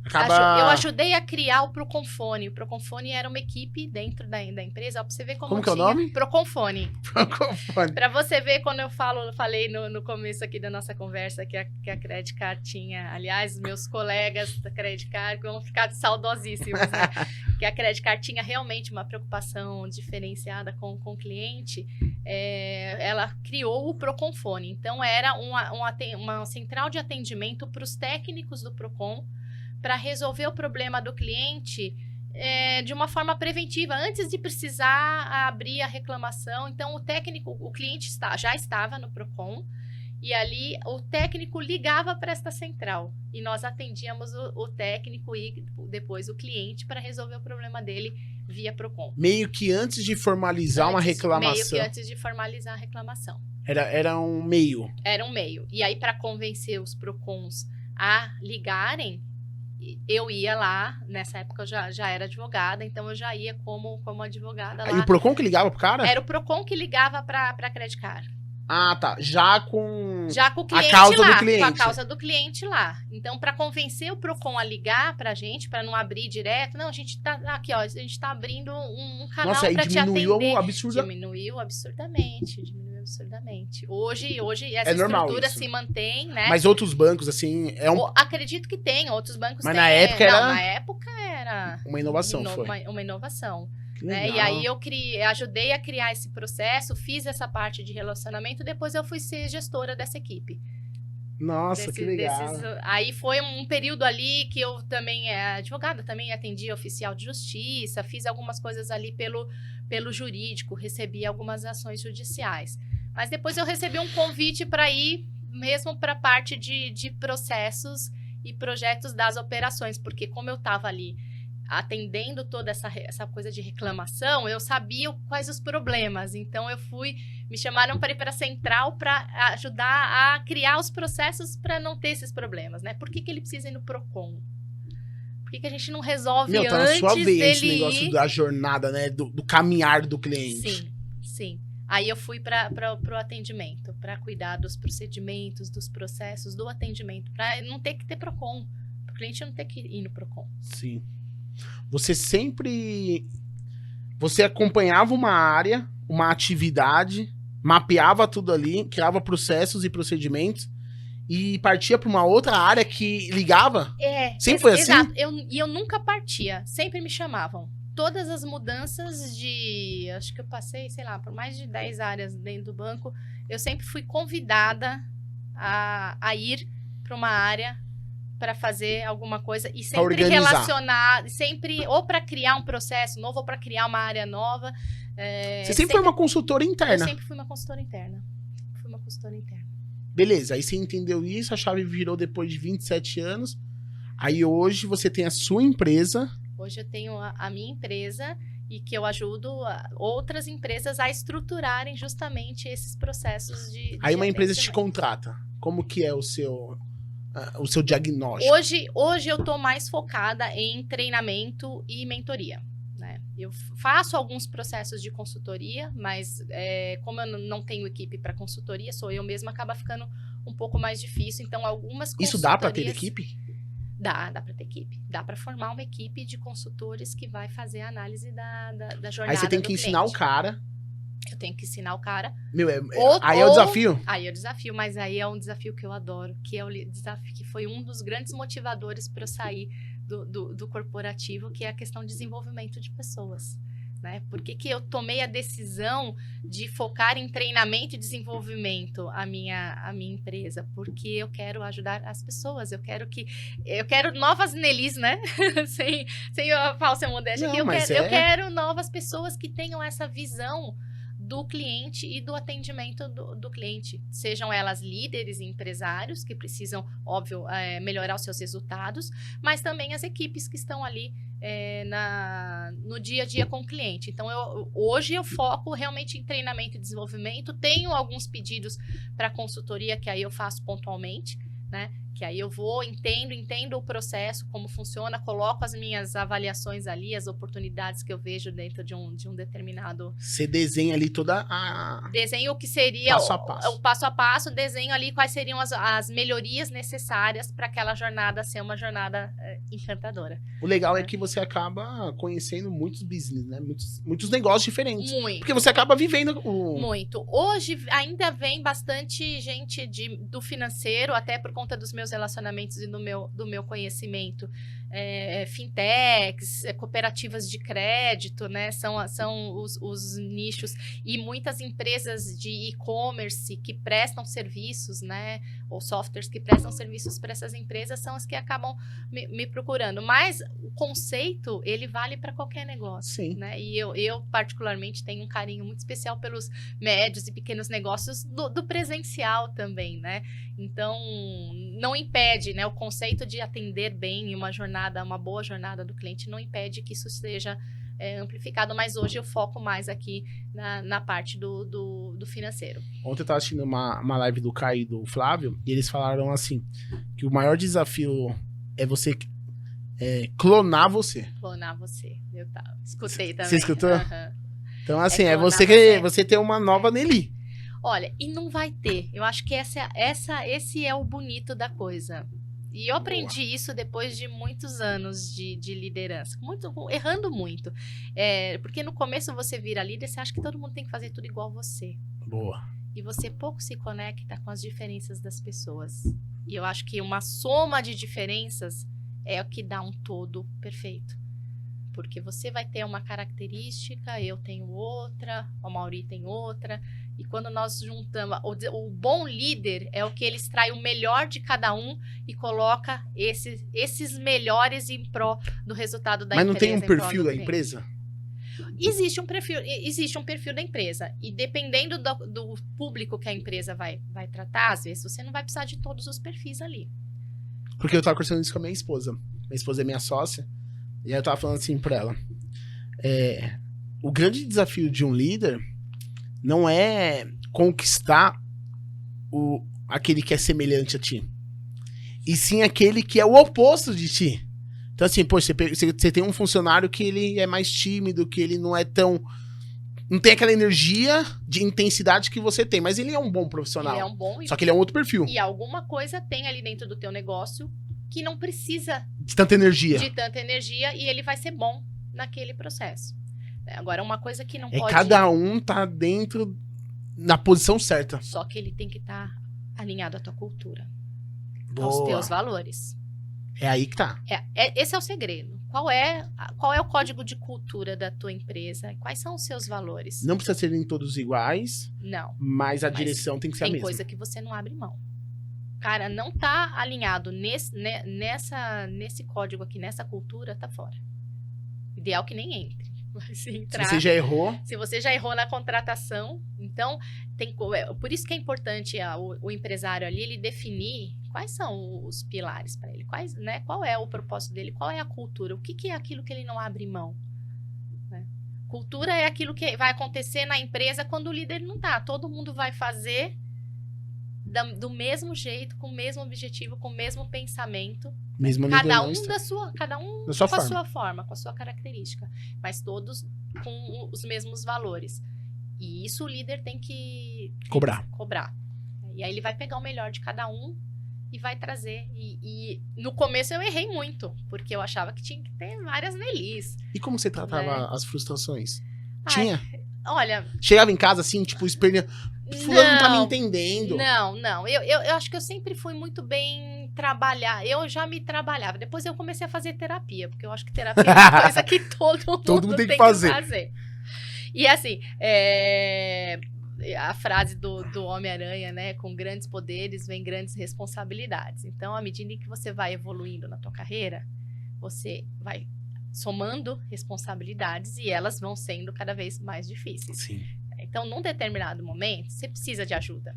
Acaba... ajudei a criar o Proconfone. O Proconfone era uma equipe dentro da empresa. Ó, pra você ver como que é o nome? Proconfone. Proconfone. Pra você ver, quando eu falei no começo aqui da nossa conversa que a Credit Card tinha... Aliás, meus colegas da Credit Card vão ficar saudosíssimos, né? Que a Credit Card tinha realmente uma preocupação diferenciada com o cliente. Ela criou o Proconfone. Então, era uma central de atendimento para os técnicos do Procon para resolver o problema do cliente de uma forma preventiva, antes de precisar abrir a reclamação. Então, o cliente já estava no Procon e ali o técnico ligava para esta central e nós atendíamos o técnico e depois o cliente para resolver o problema dele via Procon. Meio que antes de formalizar uma reclamação. Meio que antes de formalizar a reclamação. Era um meio. Era um meio. E aí, para convencer os Procons a ligarem, eu ia lá. Nessa época, eu já era advogada, então eu já ia como advogada lá. E o Procon que ligava pro cara? Era o Procon que ligava para a Credit Card. Ah, tá. Já com o cliente a causa lá, do cliente. Com a causa do cliente lá. Então, para convencer o Procon a ligar pra gente, para não abrir direto, não, a gente tá aqui, ó, a gente tá abrindo um canal para te atender. Diminuiu absurdamente. Diminuiu absurdamente. Hoje essa normal estrutura isso. Se mantém, né? Mas outros bancos, assim, Acredito que tem, outros bancos Mas têm. na época era... Uma inovação, Uma inovação. Né? E aí eu ajudei a criar esse processo, fiz essa parte de relacionamento, depois eu fui ser gestora dessa equipe. Nossa, que legal. Aí foi um período ali que eu também advogada, também atendia oficial de justiça, fiz algumas coisas ali pelo jurídico, recebi algumas ações judiciais. Mas depois eu recebi um convite para ir mesmo para a parte de processos e projetos das operações, porque como eu estava ali atendendo toda essa coisa de reclamação, eu sabia quais os problemas. Então, me chamaram para ir para a central para ajudar a criar os processos para não ter esses problemas, né? Por que ele precisa ir no Procon? Por que a gente não resolve antes tá na sua veia esse dele negócio da jornada, né? Do caminhar do cliente. Sim. Aí eu fui para o atendimento, para cuidar dos procedimentos, dos processos, do atendimento, para não ter que ter Procon. Para o cliente não ter que ir no Procon. Sim. Você acompanhava uma área, uma atividade, mapeava tudo ali, criava processos e procedimentos e partia para uma outra área que ligava? Sempre foi assim? Exato. Eu nunca partia, sempre me chamavam. Todas as mudanças acho que eu passei, sei lá, por mais de 10 áreas dentro do banco, eu sempre fui convidada a ir para uma área para fazer alguma coisa e sempre relacionar, sempre ou para criar um processo novo ou para criar uma área nova. Você sempre foi uma consultora interna? Eu sempre fui uma consultora interna. Beleza, aí você entendeu isso, a chave virou depois de 27 anos. Aí hoje você tem a sua empresa. Hoje eu tenho a minha empresa e que eu ajudo outras empresas a estruturarem justamente esses processos de aí uma empresa te contrata. Como que é o seu diagnóstico? Hoje eu estou mais focada em treinamento e mentoria, né? Eu faço alguns processos de consultoria, mas como eu não tenho equipe para consultoria, sou eu mesma, acaba ficando um pouco mais difícil. Então, algumas consultorias... Isso dá para ter equipe? Dá para ter equipe. Dá para formar uma equipe de consultores que vai fazer a análise da jornada do cliente. Aí você tem que ensinar o cara... Eu tenho que ensinar o cara. Aí é o desafio? Aí é o desafio, mas aí é um desafio que eu adoro, que é o desafio que foi um dos grandes motivadores para eu sair do corporativo, que é a questão de desenvolvimento de pessoas. Né? Por que eu tomei a decisão de focar em treinamento e desenvolvimento a minha empresa? Porque eu quero ajudar as pessoas, eu quero novas Nelis, né? sem a falsa modéstia. Eu quero novas pessoas que tenham essa visão do cliente e do atendimento do cliente. Sejam elas líderes e empresários que precisam, óbvio, melhorar os seus resultados, mas também as equipes que estão ali no dia a dia com o cliente. Então, hoje eu foco realmente em treinamento e desenvolvimento. Tenho alguns pedidos para consultoria que aí eu faço pontualmente, né? Que aí eu vou, entendo o processo, como funciona, coloco as minhas avaliações ali, as oportunidades que eu vejo dentro de um determinado... Você desenha ali toda a... Desenho o que seria passo a passo. o passo a passo, desenho ali quais seriam as melhorias necessárias para aquela jornada ser uma jornada encantadora. O legal é que você acaba conhecendo muitos business, né? Muitos negócios diferentes. Muito. Porque você acaba vivendo Muito. Hoje ainda vem bastante gente do financeiro, até por conta dos meus relacionamentos e do meu conhecimento. Fintechs, cooperativas de crédito, né? São os nichos. E muitas empresas de e-commerce que prestam serviços, né? Ou softwares que prestam serviços para essas empresas são as que acabam me procurando. Mas o conceito, ele vale para qualquer negócio. Sim. Né? E eu, particularmente, tenho um carinho muito especial pelos médios e pequenos negócios do presencial também, né? Então, não impede, né? O conceito de atender bem uma boa jornada do cliente não impede que isso seja amplificado, mas hoje eu foco mais aqui na parte do financeiro. Ontem eu estava assistindo uma live do Caio e do Flávio, e eles falaram assim, que o maior desafio é você clonar você. Clonar você. Eu escutei também. Você escutou? Uhum. Então, assim, você ter uma nova Nelly. Olha, e não vai ter. Eu acho que esse é o bonito da coisa. E eu aprendi isso depois de muitos anos de liderança. Errando muito. Porque no começo você vira líder, você acha que todo mundo tem que fazer tudo igual você. Boa. E você pouco se conecta com as diferenças das pessoas. E eu acho que uma soma de diferenças é o que dá um todo perfeito. Porque você vai ter uma característica, eu tenho outra, o Mauri tem outra. E quando nós juntamos, o bom líder é o que ele extrai o melhor de cada um e coloca esses melhores em pró do resultado da empresa. Mas não tem um perfil da empresa? Existe um perfil da empresa. E dependendo do público que a empresa vai tratar, às vezes você não vai precisar de todos os perfis ali. Porque eu tava conversando isso com a minha esposa. Minha esposa é minha sócia. E aí eu tava falando assim pra ela. O grande desafio de um líder não é conquistar aquele que é semelhante a ti. E sim aquele que é o oposto de ti. Então assim, você tem um funcionário que ele é mais tímido, que ele não é tão... Não tem aquela energia de intensidade que você tem, mas ele é um bom profissional. Ele é um bom... Só que ele é um outro perfil. E alguma coisa tem ali dentro do teu negócio que não precisa de tanta energia. E ele vai ser bom naquele processo. Agora, uma coisa que não pode... Cada um tá dentro, na posição certa. Só que ele tem que estar alinhado à tua cultura. Boa. Aos teus valores. É aí que tá. Esse é o segredo. Qual é o código de cultura da tua empresa? Quais são os seus valores? Não precisa serem todos iguais. Não. Mas a direção tem que ser a mesma. Tem coisa que você não abre mão. Cara, não tá alinhado nesse código aqui, nessa cultura, tá fora. Ideal que nem entre. Se você já errou. Se você já errou na contratação, então por isso que é importante o empresário ali, ele definir quais são os pilares para ele, qual é o propósito dele, qual é a cultura, o que é aquilo que ele não abre mão. Né? Cultura é aquilo que vai acontecer na empresa quando o líder não tá. Todo mundo vai fazer do mesmo jeito, com o mesmo objetivo, com o mesmo pensamento. Cada um com a sua forma, com a sua característica, mas todos com os mesmos valores. E isso o líder tem que cobrar. E aí ele vai pegar o melhor de cada um e vai trazer. E no começo eu errei muito, porque eu achava que tinha que ter várias Nelis. E como você tratava as frustrações? Tinha? Olha... Chegava em casa assim, tipo, esperneando. Fulano não tá me entendendo. Não. Eu acho que eu sempre fui muito bem trabalhar. Eu já me trabalhava. Depois eu comecei a fazer terapia, porque eu acho que terapia é uma coisa que todo mundo tem que fazer. E assim, a frase do Homem-Aranha, né? Com grandes poderes vem grandes responsabilidades. Então, à medida em que você vai evoluindo na tua carreira, você vai somando responsabilidades e elas vão sendo cada vez mais difíceis. Sim. Então, num determinado momento, você precisa de ajuda.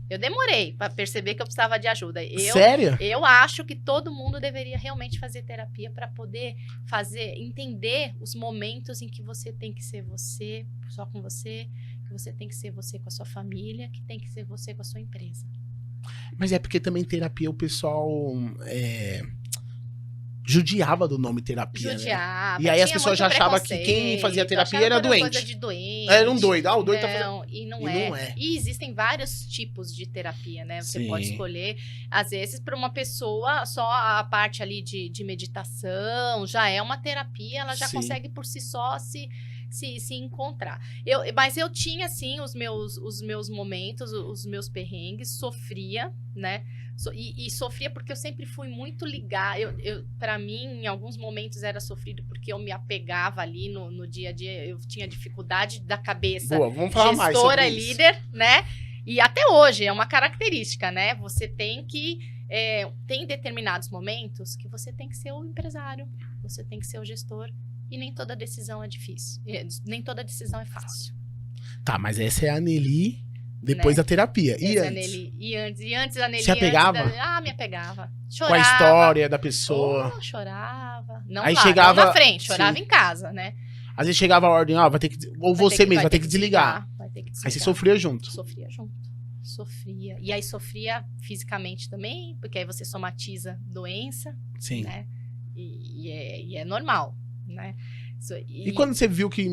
Eu demorei para perceber que eu precisava de ajuda. Sério? Eu acho que todo mundo deveria realmente fazer terapia para poder entender os momentos em que você tem que ser você, só com você, que você tem que ser você com a sua família, que tem que ser você com a sua empresa. Mas é porque também terapia o pessoal judiava do nome terapia, Judiava. né? E aí as pessoas já achavam que quem fazia terapia era doente. Coisa de doente. Era um doido. O doido não, tá fazendo... E não é. E existem vários tipos de terapia, né? Você pode escolher. Às vezes, para uma pessoa, só a parte ali de meditação já é uma terapia, ela já consegue por si só se encontrar. Mas eu tinha, assim, os meus momentos, os meus perrengues, sofria, né? E sofria porque eu sempre fui muito ligada. Para mim, em alguns momentos era sofrido porque eu me apegava ali no dia a dia. Eu tinha dificuldade da cabeça. Boa, vamos falar mais sobre gestora e líder, né? E até hoje é uma característica, né? Você tem que... tem determinados momentos que você tem que ser o empresário, você tem que ser o gestor. E nem toda decisão é difícil. Nem toda decisão é fácil. Tá, mas essa é a Nelly depois da terapia. E antes? E antes a Nelly... Se apegava? me apegava. Com Chorava. a história da pessoa. Chorava. Não aí lá, chegava... não na frente. Chorava em casa, né? Às vezes chegava a ordem, vai ter que... Ou você mesmo vai ter que desligar. Vai ter que desligar. Aí você sofria junto. Sofria junto. Sofria. E aí sofria fisicamente também, porque aí você somatiza doença. Sim. Né? E é normal, né? E quando você viu que,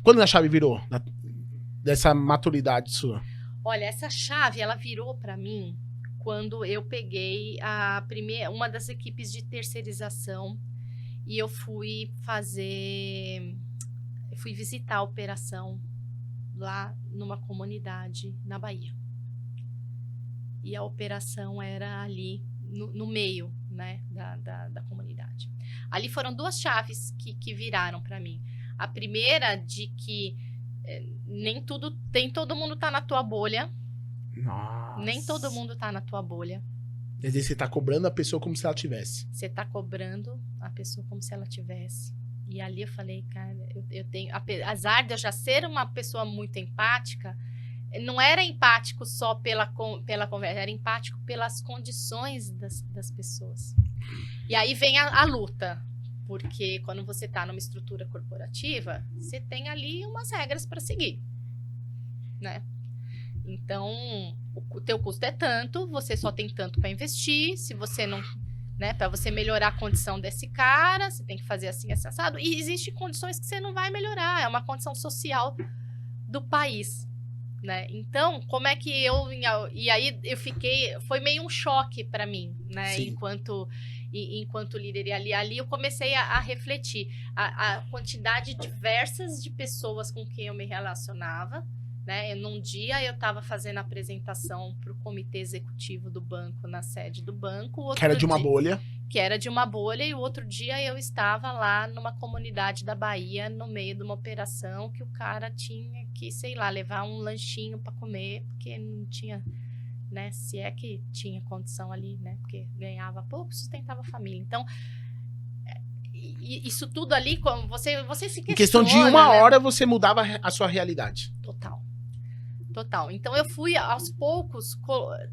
quando a chave virou? Dessa maturidade sua? Olha, essa chave, ela virou pra mim quando eu peguei uma das equipes de terceirização e eu fui visitar a operação lá numa comunidade na Bahia. E a operação era ali no meio, né, da comunidade. Ali foram duas chaves que viraram para mim. A primeira de que nem todo mundo tá na tua bolha. Nossa. Nem todo mundo tá na tua bolha. Quer dizer, você tá cobrando a pessoa como se ela tivesse. Você tá cobrando a pessoa como se ela tivesse. E ali eu falei, cara, eu tenho... Apesar de eu já ser uma pessoa muito empática, não era empático só pela conversa, era empático pelas condições das pessoas. E aí vem a luta, porque quando você está numa estrutura corporativa, você tem ali umas regras para seguir, né? Então, o teu custo é tanto, você só tem tanto para investir, se você não... Né, para você melhorar a condição desse cara, você tem que fazer assim, assado. E existem condições que você não vai melhorar, é uma condição social do país. Né? Então, como é que e aí eu fiquei, foi meio um choque para mim, né? Enquanto líder, e ali eu comecei a refletir a quantidade diversas de pessoas com quem eu me relacionava, né? Num dia eu estava fazendo a apresentação para o comitê executivo do banco na sede do banco, que era de uma bolha. Que era de uma bolha, e o outro dia eu estava lá numa comunidade da Bahia, no meio de uma operação que o cara tinha que, sei lá, levar um lanchinho para comer, porque não tinha, né, se é que tinha condição ali, né, porque ganhava pouco, sustentava a família. Então, isso tudo ali, como você se questiona... Em questão de uma hora, você mudava a sua realidade. Total. Então, eu fui, aos poucos,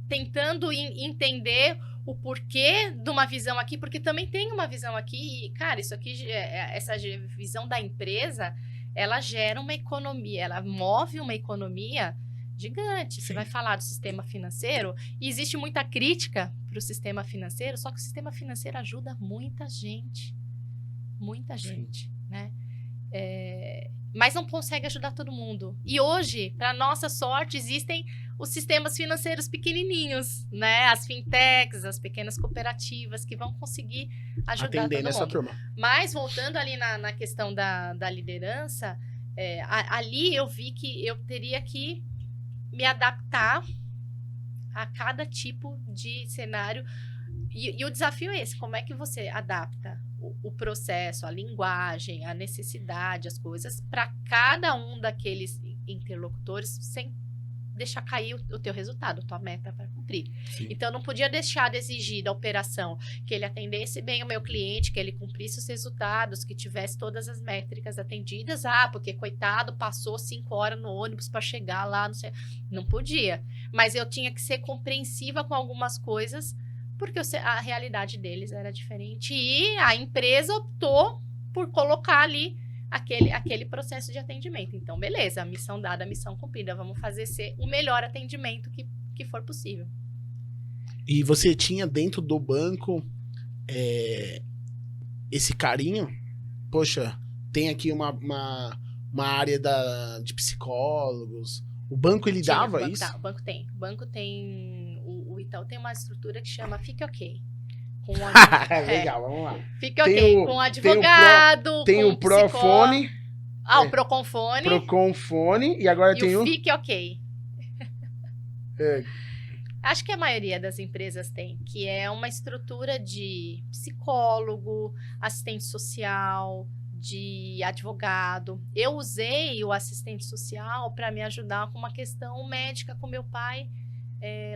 tentando entender o porquê de uma visão aqui, porque também tem uma visão aqui, e, cara, isso aqui, essa visão da empresa, ela gera uma economia, ela move uma economia gigante. Você vai falar do sistema financeiro, e existe muita crítica para o sistema financeiro, só que o sistema financeiro ajuda muita gente, né? Mas não consegue ajudar todo mundo. E hoje, para nossa sorte, existem os sistemas financeiros pequenininhos, né? As fintechs, as pequenas cooperativas que vão conseguir ajudar atender todo nessa mundo. turma. Mas, voltando ali na questão da liderança, ali eu vi que eu teria que me adaptar a cada tipo de cenário. E o desafio é esse, como é que você adapta o processo, a linguagem, a necessidade, as coisas, para cada um daqueles interlocutores sem deixar cair o teu resultado, a tua meta para cumprir. Sim. Então, eu não podia deixar de exigir da operação que ele atendesse bem o meu cliente, que ele cumprisse os resultados, que tivesse todas as métricas atendidas. Porque, coitado, passou 5 horas no ônibus para chegar lá, não sei. Não podia. Mas eu tinha que ser compreensiva com algumas coisas, porque a realidade deles era diferente. E a empresa optou por colocar ali aquele processo de atendimento. Então, beleza, a missão dada, a missão cumprida. Vamos fazer ser o melhor atendimento que for possível. E você tinha dentro do banco esse carinho? Poxa, tem aqui uma área de psicólogos. O banco, ele dava isso? O banco tem. O banco tem... O Itaú tem uma estrutura que chama Fique Ok. Legal, vamos lá. Fique ok, com advogado, tem com o Profone. O Proconfone. Proconfone, e agora tem o Fique Ok. Acho que a maioria das empresas tem, que é uma estrutura de psicólogo, assistente social, de advogado. Eu usei o assistente social para me ajudar com uma questão médica com meu pai.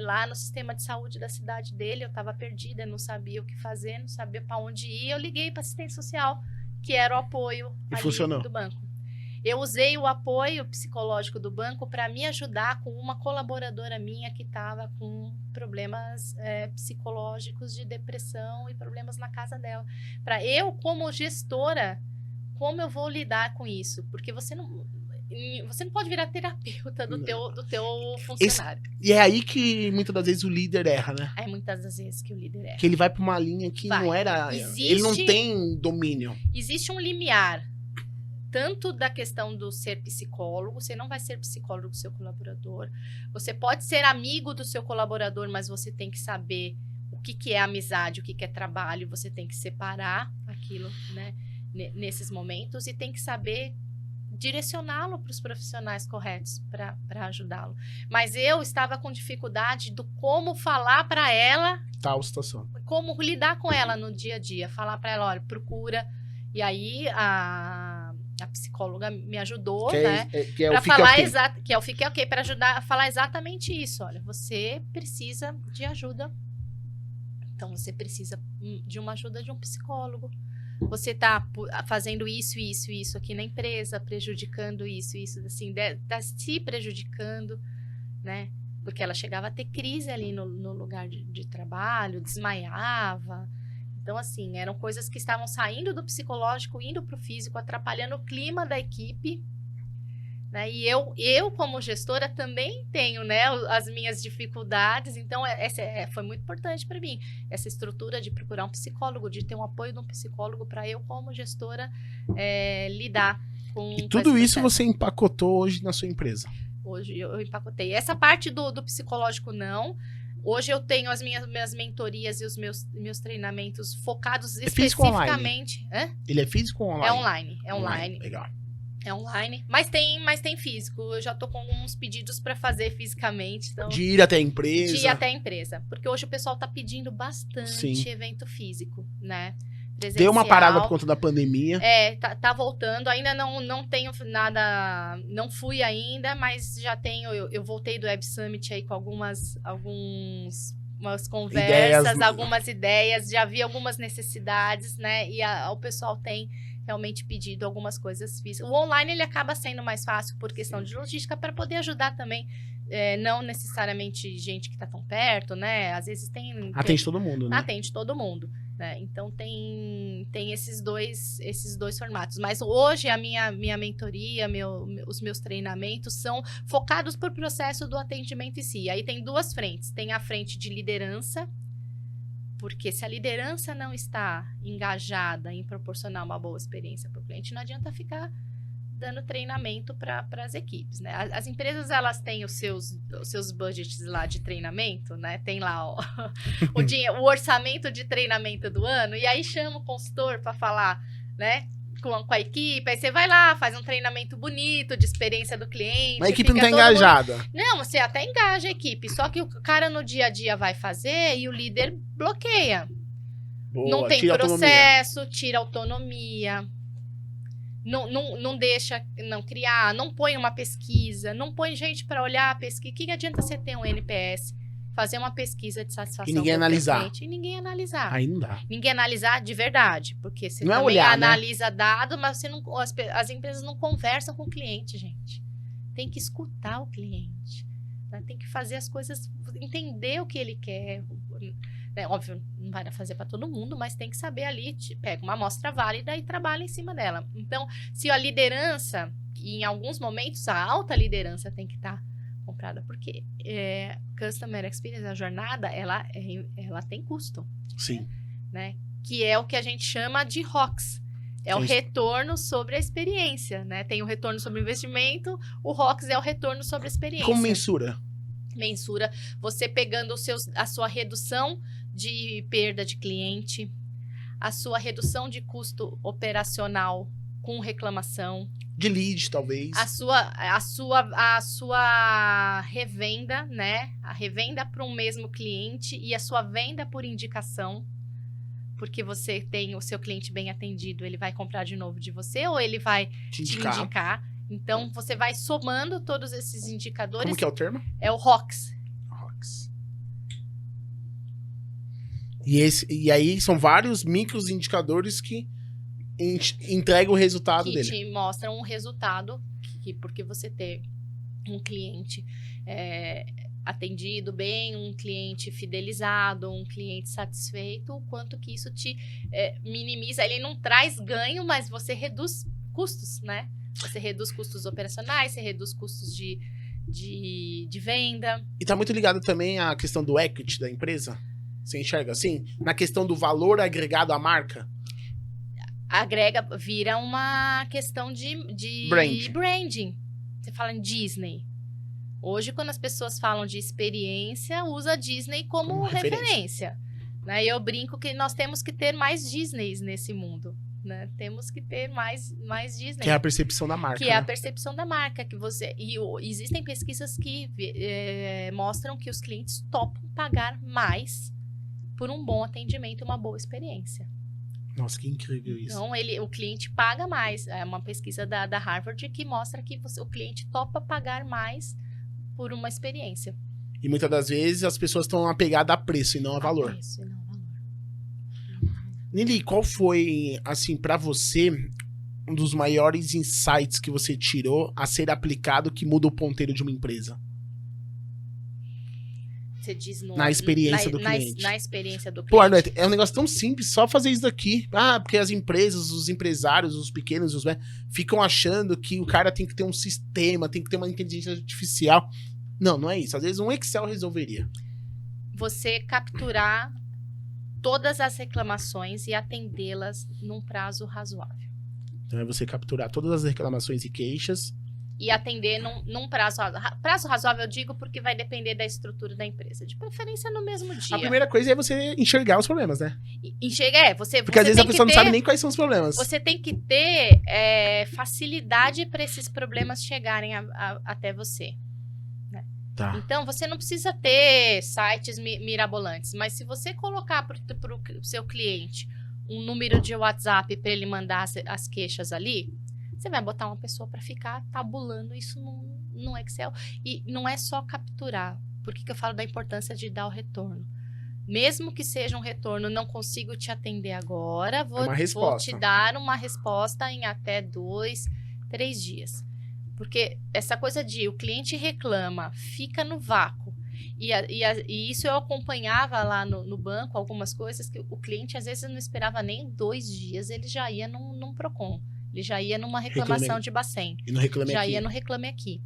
Lá no sistema de saúde da cidade dele, eu estava perdida, não sabia o que fazer, não sabia para onde ir. Eu liguei para assistente social, que era o apoio do banco. Eu usei o apoio psicológico do banco para me ajudar com uma colaboradora minha que estava com problemas psicológicos de depressão e problemas na casa dela. Para eu, como gestora, como eu vou lidar com isso? Porque você não pode virar terapeuta do teu funcionário. E é aí que muitas das vezes o líder erra, né? É muitas das vezes que o líder erra. Que ele vai para uma linha que não era... ele não tem domínio. Existe um limiar, tanto da questão do ser psicólogo, você não vai ser psicólogo do seu colaborador. Você pode ser amigo do seu colaborador, mas você tem que saber o que é amizade, o que é trabalho. Você tem que separar aquilo, né, nesses momentos, e tem que saber direcioná-lo para os profissionais corretos para ajudá-lo. Mas eu estava com dificuldade do como falar para ela tal situação, como lidar com ela no dia a dia, falar para ela, olha, procura. E aí a psicóloga me ajudou, né, para falar que é o Fique Ok, para ajudar a falar exatamente isso. Olha, você precisa de ajuda, então você precisa de uma ajuda de um psicólogo. Você está fazendo isso aqui na empresa, prejudicando isso, assim, tá se prejudicando, né? Porque ela chegava a ter crise ali no lugar de trabalho, desmaiava. Então, assim, eram coisas que estavam saindo do psicológico, indo para o físico, atrapalhando o clima da equipe, né? E eu, como gestora, também tenho, né, as minhas dificuldades. Então, foi muito importante para mim, essa estrutura de procurar um psicólogo, de ter um apoio de um psicólogo para eu, como gestora, lidar com... E tudo isso você empacotou hoje na sua empresa? Hoje eu empacotei. Essa parte do psicológico, não. Hoje eu tenho as minhas mentorias e os meus treinamentos focados especificamente... Ele é físico ou online? É online. Legal. É online, mas tem físico. Eu já tô com uns pedidos para fazer fisicamente. Então, de ir até a empresa. De ir até a empresa. Porque hoje o pessoal tá pedindo bastante Sim. evento físico, né? Presencial. Deu uma parada por conta da pandemia. Tá voltando. Ainda não tenho nada, não fui ainda, mas já tenho. Eu voltei do Web Summit aí com algumas conversas, algumas ideias. Já vi algumas necessidades, né? E o pessoal tem realmente pedido algumas coisas físicas. O online, ele acaba sendo mais fácil por questão de logística, para poder ajudar também, não necessariamente gente que está tão perto, né? Às vezes atende todo mundo, né? Atende todo mundo, né? Então, tem esses dois formatos. Mas hoje, a minha mentoria, os meus treinamentos são focados por processo do atendimento em si. Aí tem duas frentes. Tem a frente de liderança, porque se a liderança não está engajada em proporcionar uma boa experiência para o cliente, não adianta ficar dando treinamento para as equipes, né? As empresas, elas têm os seus budgets lá de treinamento, né? Tem lá o orçamento de treinamento do ano, e aí chama o consultor para falar, né, com a equipe. Aí você vai lá, faz um treinamento bonito de experiência do cliente. Mas a equipe não tá engajada. Não, você até engaja a equipe, só que o cara no dia a dia vai fazer e o líder bloqueia. Boa, não tem processo, tira autonomia. Não deixa não criar, não põe uma pesquisa, não põe gente para olhar a pesquisa. O que adianta você ter um NPS? Fazer uma pesquisa de satisfação E ninguém com o analisar. cliente e ninguém analisar. Aí não dá. Ninguém analisar de verdade, porque você Não é também olhar, né? analisa dado, mas você não, as empresas não conversam com o cliente, gente. Tem que escutar o cliente, né? Tem que fazer as coisas, entender o que ele quer. Né? Óbvio, não vai fazer para todo mundo, mas tem que saber ali, pega uma amostra válida e trabalha em cima dela. Então, se a liderança, e em alguns momentos a alta liderança tem que estar comprada, porque Customer Experience, a jornada, ela tem custo. Sim. Né? Que é o que a gente chama de ROX. É o retorno sobre a experiência, né? Tem o retorno sobre o investimento, o ROX é o retorno sobre a experiência. Como mensura? Mensura você pegando a sua redução de perda de cliente, a sua redução de custo operacional com reclamação, de lead, talvez. a sua revenda, né? A revenda para um mesmo cliente e a sua venda por indicação, porque você tem o seu cliente bem atendido, ele vai comprar de novo de você ou ele vai te indicar. Então, você vai somando todos esses indicadores. Como que é o termo? É o ROX. ROX. E aí são vários micros indicadores que entregam o resultado dele. Que te mostram um resultado, porque você ter um cliente atendido bem, um cliente fidelizado, um cliente satisfeito, o quanto que isso te minimiza. Ele não traz ganho, mas você reduz custos, né? Você reduz custos operacionais, você reduz custos de venda. E tá muito ligado também à questão do equity da empresa? Você enxerga assim? Na questão do valor agregado à marca? Agrega, vira uma questão de branding. Você fala em Disney. Hoje, quando as pessoas falam de experiência, usa a Disney como referência. Né? E eu brinco que nós temos que ter mais Disneys nesse mundo. Né? Temos que ter mais Disney. Que é a percepção da marca. Que é a percepção da marca. Existem pesquisas que mostram que os clientes topam pagar mais por um bom atendimento, uma boa experiência. Nossa, que incrível isso. Então, o cliente paga mais. É uma pesquisa da Harvard que mostra que o cliente topa pagar mais por uma experiência. E muitas das vezes as pessoas estão apegadas a preço e não a valor. Preço e não a valor. Nili, qual foi, assim, pra você, um dos maiores insights que você tirou a ser aplicado que muda o ponteiro de uma empresa? Você diz na experiência do cliente. Na experiência do cliente. Pô, Arnett, é um negócio tão simples, só fazer isso daqui. Ah, porque as empresas, os empresários, os pequenos, ficam achando que o cara tem que ter um sistema, tem que ter uma inteligência artificial. Não, não é isso. Às vezes um Excel resolveria. Você capturar todas as reclamações e atendê-las num prazo razoável. Então é você capturar todas as reclamações e queixas. E atender num prazo razoável. Prazo razoável eu digo porque vai depender da estrutura da empresa. De preferência no mesmo dia. A primeira coisa é você enxergar os problemas, né? Porque às vezes a pessoa não sabe nem quais são os problemas. Você tem que ter facilidade para esses problemas chegarem até você. Né? Tá. Então, você não precisa ter sites mirabolantes. Mas se você colocar para o seu cliente um número de WhatsApp para ele mandar as queixas ali... Você vai botar uma pessoa para ficar tabulando isso no Excel. E não é só capturar. Por que eu falo da importância de dar o retorno? Mesmo que seja um retorno, não consigo te atender agora, vou te dar uma resposta em até 2, 3 dias. Porque essa coisa de o cliente reclama, fica no vácuo. E isso eu acompanhava lá no banco, algumas coisas que o cliente às vezes não esperava nem 2 dias, ele já ia num Procon. Ele já ia numa reclamação de Bacen. E no Reclame já Aqui. ia no Reclame Aqui.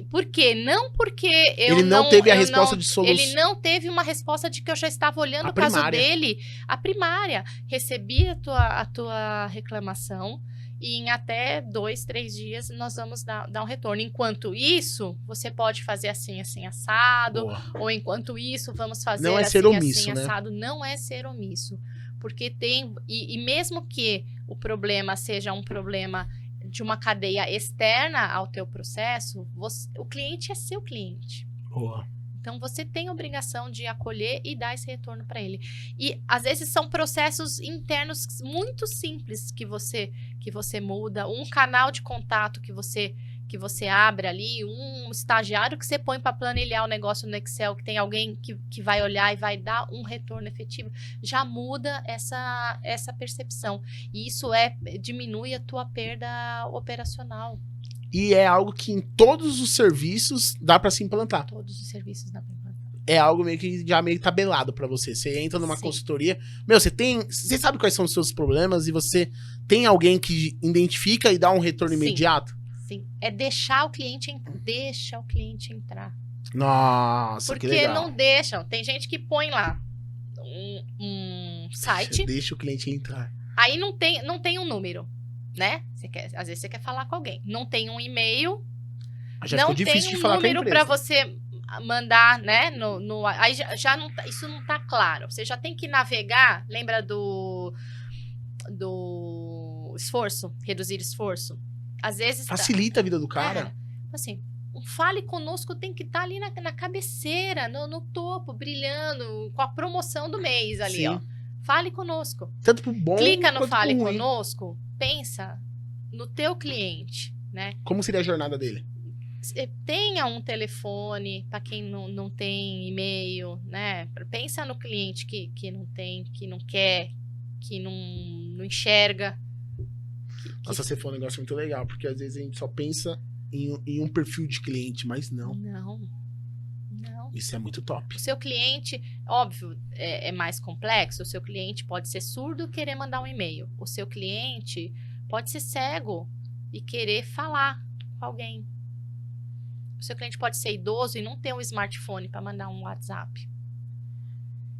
Por quê? Não porque ele não teve a resposta de solução. Ele não teve uma resposta de que eu já estava olhando o caso dele. A primária. Recebi a tua reclamação e em até 2, 3 dias nós vamos dar um retorno. Enquanto isso, você pode fazer assim, assado. Boa. Ou enquanto isso, vamos fazer não é assim, ser omisso, assim, né? assado. Não é ser omisso. Porque tem... E mesmo que o problema seja um problema de uma cadeia externa ao teu processo, o cliente é seu cliente. Boa. Então, você tem a obrigação de acolher e dar esse retorno para ele. E, às vezes, são processos internos muito simples que você muda. Um canal de contato que você abre ali, um estagiário que você põe para planilhar o negócio no Excel, que tem alguém que vai olhar e vai dar um retorno efetivo, já muda essa percepção. E isso diminui a tua perda operacional. E é algo que em todos os serviços dá pra se implantar. Todos os serviços da implantar. É algo meio que já meio tabelado pra você. Você entra numa Sim. consultoria, você sabe quais são os seus problemas e você tem alguém que identifica e dá um retorno Sim. imediato? Sim. É deixar o cliente entrar. Nossa, que Porque legal. não deixam. Tem gente que põe lá um site, Deixa o cliente entrar. aí não tem um número, né? Às vezes você quer falar com alguém. Não tem um e-mail, Já não ficou tem difícil um de falar com a número empresa. para você mandar, né? Aí já não tá, isso não tá claro. Você já tem que navegar. Lembra do esforço, reduzir esforço? Às vezes Facilita a vida do cara. assim, o Fale Conosco tem que estar ali na cabeceira, no topo, brilhando, com a promoção do mês ali, Sim. ó. Fale Conosco. Tanto pro bom Clica no quanto Fale pro ruim. Conosco, pensa no teu cliente, né? Como seria a jornada dele? Tenha um telefone para quem não tem e-mail, né? Pensa no cliente que não tem, que não quer, que não enxerga. Nossa, você falou um negócio muito legal, porque às vezes a gente só pensa em um perfil de cliente, mas não. Não. Isso é muito top. O seu cliente, óbvio, é mais complexo. O seu cliente pode ser surdo e querer mandar um e-mail. O seu cliente pode ser cego e querer falar com alguém. O seu cliente pode ser idoso e não ter um smartphone para mandar um WhatsApp.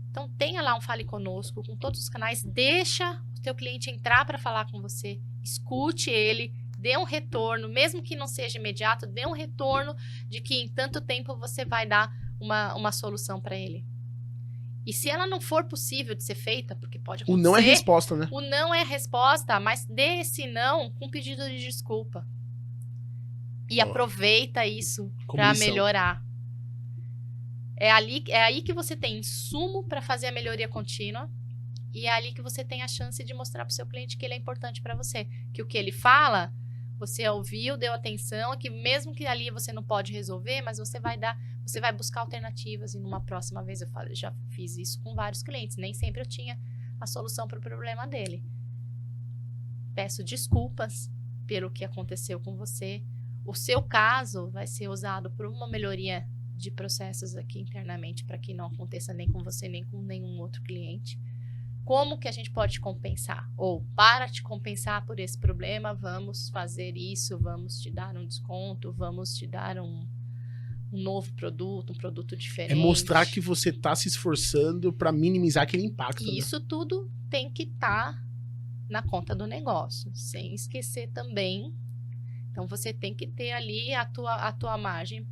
Então, tenha lá um Fale Conosco com todos os canais. Deixa o teu cliente entrar para falar com você. Escute ele. Dê um retorno, mesmo que não seja imediato, dê um retorno de que em tanto tempo você vai dar uma solução para ele. E se ela não for possível de ser feita, porque pode acontecer... O não é resposta, né? O não é resposta, mas dê esse não com pedido de desculpa. E aproveita isso para melhorar. É aí que você tem insumo para fazer a melhoria contínua. E é ali que você tem a chance de mostrar para o seu cliente que ele é importante para você. Que o que ele fala, você ouviu, deu atenção, que mesmo que ali você não pode resolver, mas você vai buscar alternativas. E numa próxima vez, eu já fiz isso com vários clientes. Nem sempre eu tinha a solução para o problema dele. Peço desculpas pelo que aconteceu com você. O seu caso vai ser usado por uma melhoria de processos aqui internamente para que não aconteça nem com você, nem com nenhum outro cliente. Como que a gente pode te compensar? Ou, para te compensar por esse problema, vamos fazer isso, vamos te dar um desconto, vamos te dar um novo produto, um produto diferente. É mostrar que você está se esforçando para minimizar aquele impacto. E isso tudo tem que estar na conta do negócio, sem esquecer também. Então, você tem que ter ali a tua margem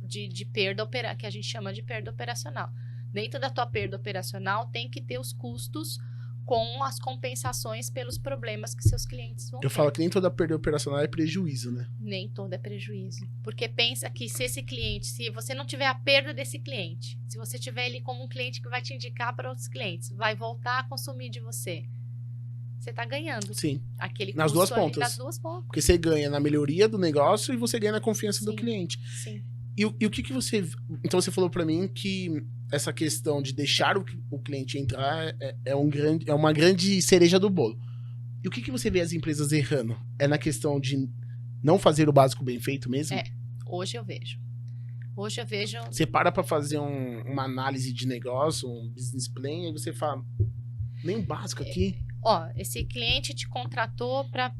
de perda operacional, que a gente chama de perda operacional. Dentro da tua perda operacional, tem que ter os custos com as compensações pelos problemas que seus clientes vão ter. Eu falo que nem toda perda operacional é prejuízo, né? Nem todo é prejuízo. Porque pensa que se você não tiver a perda desse cliente, se você tiver ele como um cliente que vai te indicar para outros clientes, vai voltar a consumir de você, você está ganhando. Sim. Aquele Nas duas pontas. nas duas pontas. Porque você ganha na melhoria do negócio e você ganha na confiança Sim. do cliente. Sim. E o que você... Então você falou para mim que essa questão de deixar o cliente entrar é uma grande cereja do bolo. E o que você vê as empresas errando? É na questão de não fazer o básico bem feito mesmo? Hoje eu vejo. Você para fazer uma análise de negócio, um business plan, e você fala, nem o básico aqui. Esse cliente te contratou para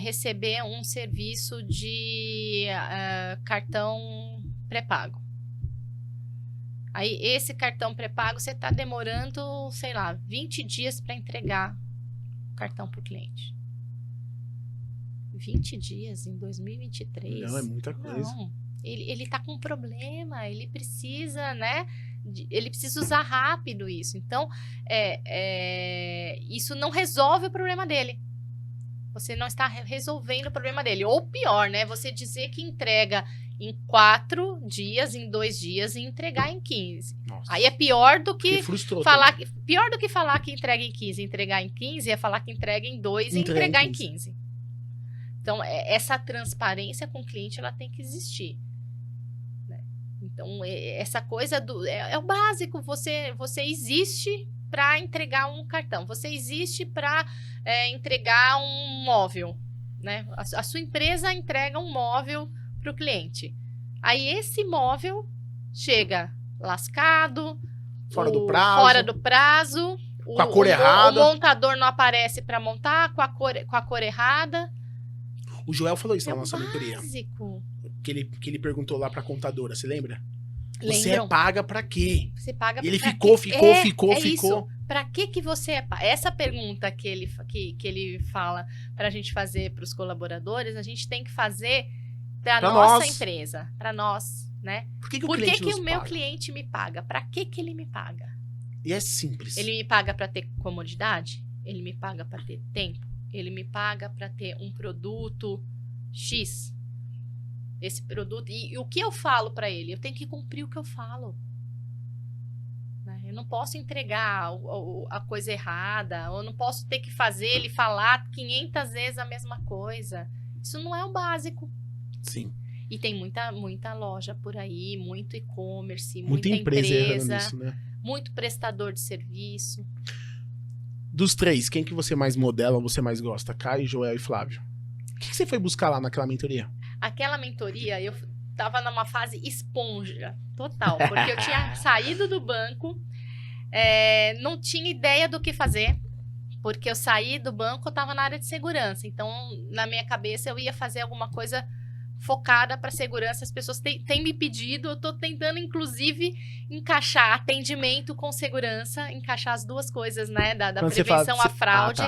receber um serviço de cartão pré-pago. Aí, esse cartão pré-pago, você está demorando, 20 dias para entregar o cartão para o cliente. 20 dias em 2023? Não, é muita coisa. Não. Ele tá com um problema, ele precisa, né? Ele precisa usar rápido isso. Então, isso não resolve o problema dele. Você não está resolvendo o problema dele. Ou pior, né? Você dizer que entrega em 4 dias, em 2 dias e entregar em 15. Nossa. Aí é pior do Porque que frustrou falar também. pior do que falar que entrega em 15 e entregar em 15 é falar que entrega em 2 e Entrega em entregar em 15. 15. Então, essa transparência com o cliente, ela tem que existir. Né? Então, essa coisa é o básico. Você existe para entregar um cartão. Você existe para entregar um móvel. Né? A sua empresa entrega um móvel para o cliente. Aí, esse móvel chega lascado, Fora do prazo. Fora do prazo. Com a cor errada. O montador não aparece para montar com a cor errada. O Joel falou isso É na nossa mentoria. básico. Que ele perguntou lá pra contadora, você lembra? Você Lembram? é paga pra quê? Você paga E ele pra ficou. quê? Isso. Pra que você é paga? Essa pergunta que ele fala pra gente fazer pros colaboradores, a gente tem que fazer pra nossa nós. empresa, pra nós, né? Por que, que o Por cliente que nos o meu paga? cliente me paga? Pra que ele me paga? E é simples. Ele me paga pra ter comodidade? Ele me paga pra ter tempo? Ele me paga pra ter um produto X? Esse produto. E o que eu falo pra ele? Eu tenho que cumprir o que eu falo. Né? Eu não posso entregar a coisa errada. Ou eu não posso ter que fazer ele falar 500 vezes a mesma coisa. Isso não é o básico. Sim. E tem muita loja por aí, muito e-commerce, Muita muita empresa errando empresa, nisso, né? muito prestador de serviço. Dos 3, quem que você mais modela ou você mais gosta? Caio, Joel e Flávio. O que você foi buscar lá naquela mentoria? Aquela mentoria, eu tava numa fase esponja total, porque eu tinha saído do banco, não tinha ideia do que fazer, porque eu saí do banco, eu tava na área de segurança, então na minha cabeça eu ia fazer alguma coisa focada para segurança. As pessoas têm me pedido, eu tô tentando inclusive encaixar atendimento com segurança, encaixar as duas coisas, né, da prevenção à fraude,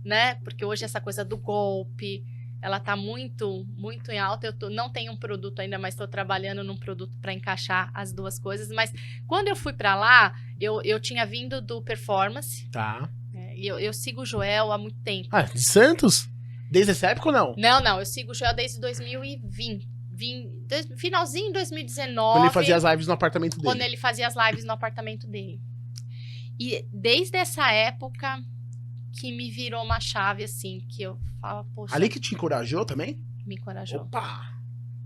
né, porque hoje essa coisa do golpe, ela tá muito em alta. Eu não tenho um produto ainda, mas estou trabalhando num produto para encaixar as duas coisas. Mas quando eu fui para lá, eu tinha vindo do Performance. Tá. E eu sigo o Joel há muito tempo. Ah, de Santos? Desde essa época ou não? Não, eu sigo o Joel desde 2020. Finalzinho de 2019. Quando ele fazia as lives no apartamento dele. Quando ele fazia as lives no apartamento dele. E desde essa época que me virou uma chave, assim, que eu falo, poxa... Ali que te encorajou também? Me encorajou. Opa!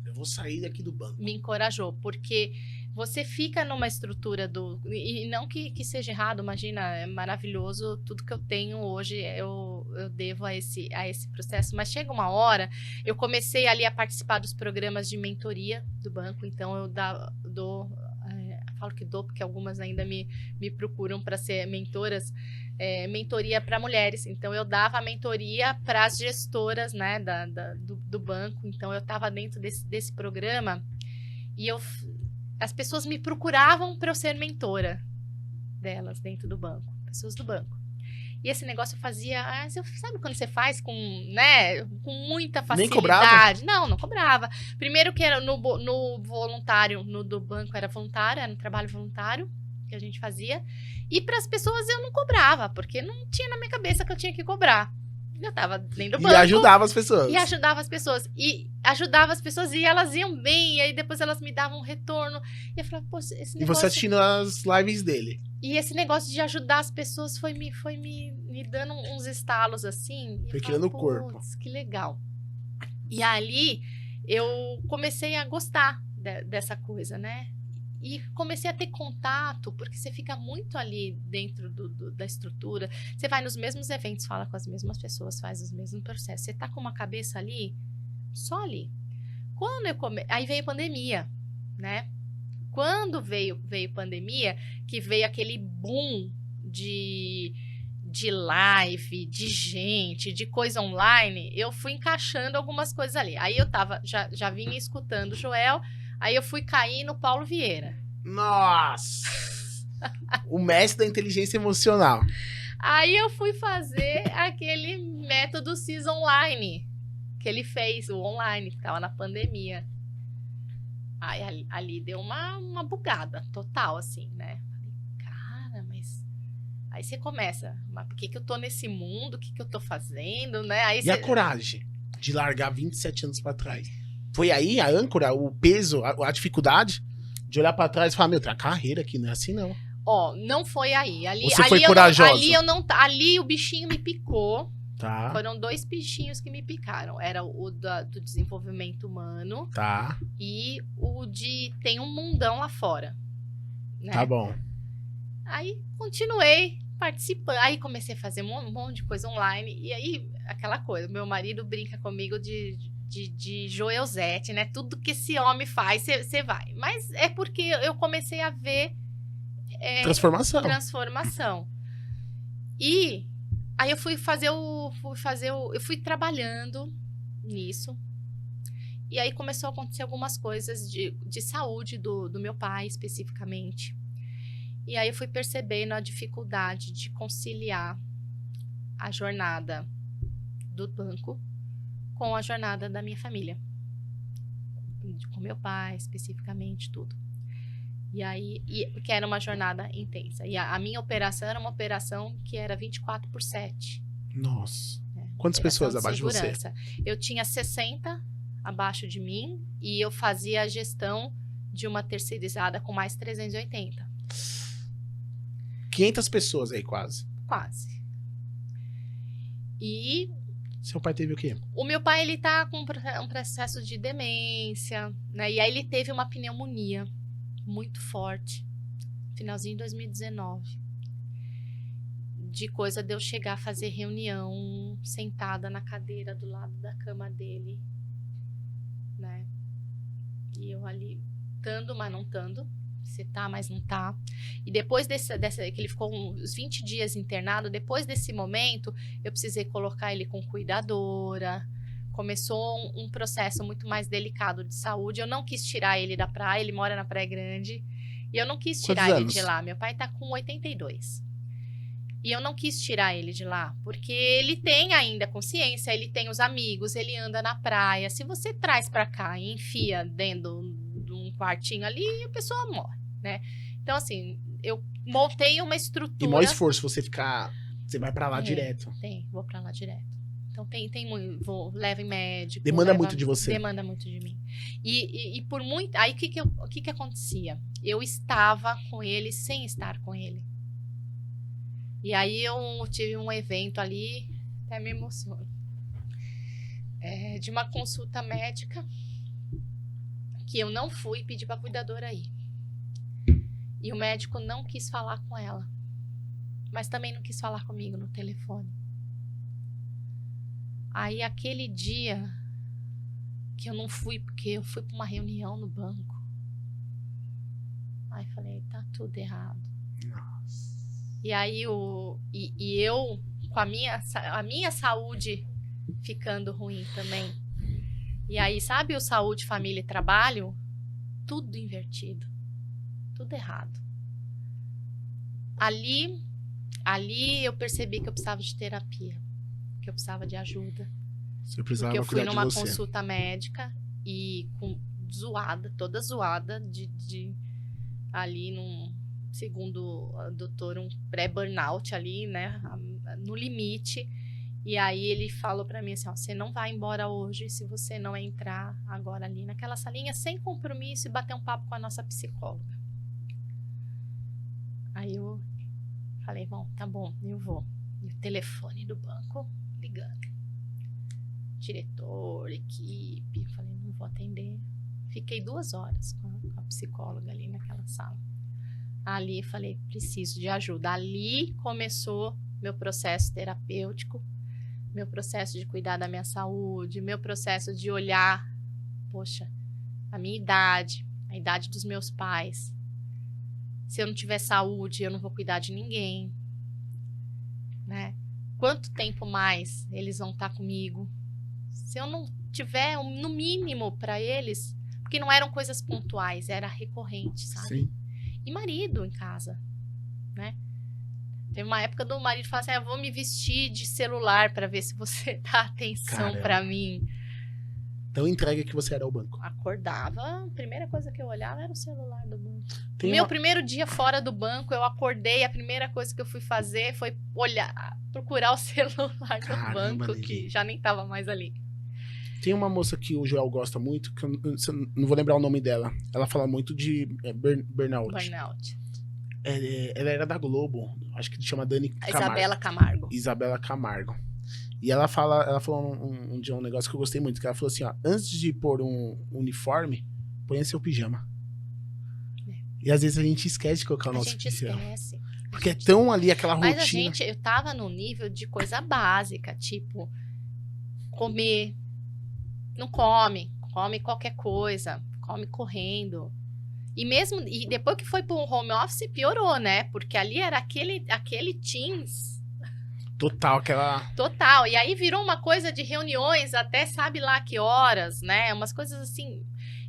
Eu vou sair daqui do banco. Me encorajou, porque você fica numa estrutura e não que seja errado, imagina, é maravilhoso, tudo que eu tenho hoje eu devo a esse processo, mas chega uma hora, eu comecei ali a participar dos programas de mentoria do banco, então eu falo que dou, porque algumas ainda me procuram para ser mentoras, mentoria para mulheres. Então, eu dava a mentoria para as gestoras, né, do banco. Então, eu estava dentro desse programa e as pessoas me procuravam para eu ser mentora delas dentro do banco, pessoas do banco. E esse negócio eu fazia, sabe quando você faz com muita facilidade? Nem cobrava? Não cobrava. Primeiro que era no voluntário, no do banco era voluntário, era um trabalho voluntário que a gente fazia. E para as pessoas eu não cobrava, porque não tinha na minha cabeça que eu tinha que cobrar. Eu tava dentro do banco. E ajudava as pessoas. E ajudava as pessoas e elas iam bem, e aí depois elas me davam um retorno. E eu falava, poxa, esse negócio... E você assistindo as lives dele. E esse negócio de ajudar as pessoas foi me dando uns estalos assim. Foi criando o corpo. Que legal. E ali eu comecei a gostar dessa coisa, né? E comecei a ter contato, porque você fica muito ali dentro da estrutura. Você vai nos mesmos eventos, fala com as mesmas pessoas, faz os mesmos processos. Você tá com uma cabeça ali, só ali. Aí veio a pandemia, né? Quando veio pandemia, que veio aquele boom de live, de gente, de coisa online, eu fui encaixando algumas coisas ali. Aí eu já vinha escutando o Joel, aí eu fui cair no Paulo Vieira. Nossa! O mestre da inteligência emocional. Aí eu fui fazer aquele método CIS Online, que ele fez, o online, que tava na pandemia. Aí ali deu uma bugada total, assim, né? Falei, cara, mas... Aí você começa, mas por que eu tô nesse mundo? O que eu tô fazendo, né? Aí E a coragem de largar 27 anos pra trás? Foi aí a âncora, o peso, a dificuldade de olhar pra trás e falar, meu, tem uma carreira aqui, não é assim não. Ó, não foi aí. Você foi corajosa? Ali o bichinho me picou. Tá, Foram 2 bichinhos que me picaram. Era o do desenvolvimento humano tá, e o de tem um mundão lá fora. Né? tá bom. Aí continuei participando. Aí comecei a fazer um monte de coisa online. E aí, aquela coisa, meu marido brinca comigo de Joelzete, né? Tudo que esse homem faz, você vai. Mas é porque eu comecei a ver transformação. E aí eu eu fui trabalhando nisso. E aí começou a acontecer algumas coisas de saúde do meu pai, especificamente. E aí eu fui percebendo a dificuldade de conciliar a jornada do banco com a jornada da minha família. Com meu pai, especificamente, tudo. E aí, porque era uma jornada intensa. E a minha operação era uma operação que era 24/7. Nossa. Quantas pessoas abaixo de você? Eu tinha 60 abaixo de mim e eu fazia a gestão de uma terceirizada com mais 380. 500 pessoas aí, quase. Quase. E seu pai teve o quê? o meu pai, ele tá com um processo de demência, né? E aí ele teve uma pneumonia muito forte, finalzinho de 2019. De coisa de eu chegar a fazer reunião sentada na cadeira do lado da cama dele, né? E eu ali, tando, mas não tando. Você tá, mas não tá. E depois dessa que ele ficou uns 20 dias internado, depois desse momento, eu precisei colocar ele com cuidadora. Começou um processo muito mais delicado de saúde. Eu não quis tirar ele da praia, ele mora na Praia Grande. E eu não quis tirar ele de lá. Meu pai tá com 82. E eu não quis tirar ele de lá, porque ele tem ainda consciência, ele tem os amigos, ele anda na praia. Se você traz pra cá e enfia dentro de um quartinho ali, a pessoa morre, né? Então, assim, eu montei uma estrutura... E maior esforço você ficar... Você vai pra lá direto. Vou pra lá direto. Então, tem muito... Levo em médico... Demanda muito de você. Demanda muito de mim. E por muito... Aí, o que acontecia? Eu estava com ele sem estar com ele. E aí eu tive um evento ali, até me emociono, de uma consulta médica que eu não fui pedir para a cuidadora ir. E o médico não quis falar com ela, mas também não quis falar comigo no telefone. Aí aquele dia que eu não fui, porque eu fui para uma reunião no banco, aí falei, tá tudo errado. E aí eu, com a minha saúde ficando ruim também. E aí, sabe o saúde, família e trabalho? Tudo invertido. Tudo errado. Ali eu percebi que eu precisava de terapia. Que eu precisava de ajuda. Você precisava porque eu fui numa cuidar de você. consulta médica e toda zoada, ali num... Segundo o doutor, um pré-burnout ali, né? No limite. E aí ele falou pra mim assim, ó, você não vai embora hoje se você não entrar agora ali naquela salinha sem compromisso e bater um papo com a nossa psicóloga. Aí eu falei, bom, tá bom, eu vou. E o telefone do banco ligando. Diretor, equipe. Eu falei, não vou atender. Fiquei 2 horas com a psicóloga ali naquela sala. Ali falei, preciso de ajuda. Ali começou meu processo terapêutico, meu processo de cuidar da minha saúde, meu processo de olhar, poxa, a minha idade, a idade dos meus pais. Se eu não tiver saúde, eu não vou cuidar de ninguém, né? Quanto tempo mais eles vão estar comigo? Se eu não tiver no mínimo para eles, porque não eram coisas pontuais, era recorrente, sabe? Sim. E marido em casa, né? Teve uma época do marido falar assim, eu vou me vestir de celular para ver se você dá atenção para mim. Tão entregue que você era ao banco. Acordava, a primeira coisa que eu olhava era o celular do banco. Meu primeiro dia fora do banco, eu acordei, a primeira coisa que eu fui fazer foi procurar o celular do banco, que já nem tava mais ali. Tem uma moça que o Joel gosta muito, que eu não vou lembrar o nome dela. Ela fala muito de burnout. Burnout. Ela era da Globo, acho que chama Dani A Camargo. Isabela Camargo. E ela falou um dia um negócio que eu gostei muito, que ela falou assim, ó, antes de pôr um uniforme, ponha seu pijama. E às vezes a gente esquece de colocar o nosso pijama. Esquece. Porque é tão ali aquela rotina. Mas eu tava no nível de coisa básica, tipo, comer. Não come qualquer coisa, come correndo. E depois que foi pro home office, piorou, né? Porque ali era aquele Teams. Total. E aí virou uma coisa de reuniões até sabe lá que horas, né? Umas coisas assim.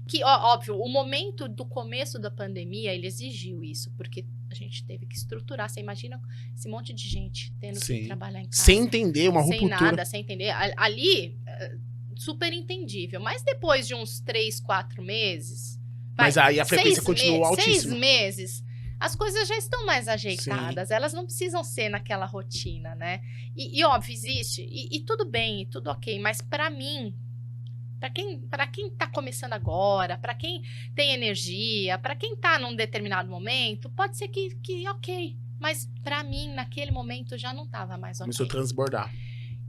Que, óbvio, o momento do começo da pandemia, ele exigiu isso, porque a gente teve que estruturar. Você imagina esse monte de gente tendo que trabalhar em casa. Sem entender, uma ruptura. Sem nada, sem entender. Ali, super entendível. Mas depois de uns 3, 4 meses... Mas aí a frequência continua altíssima. 6 meses, as coisas já estão mais ajeitadas. Sim. Elas não precisam ser naquela rotina, né? E óbvio, existe. E tudo bem, tudo ok. Mas pra mim... Para quem tá começando agora, para quem tem energia, para quem tá num determinado momento, pode ser que ok. Mas para mim, naquele momento, já não tava mais ok. Começou a transbordar.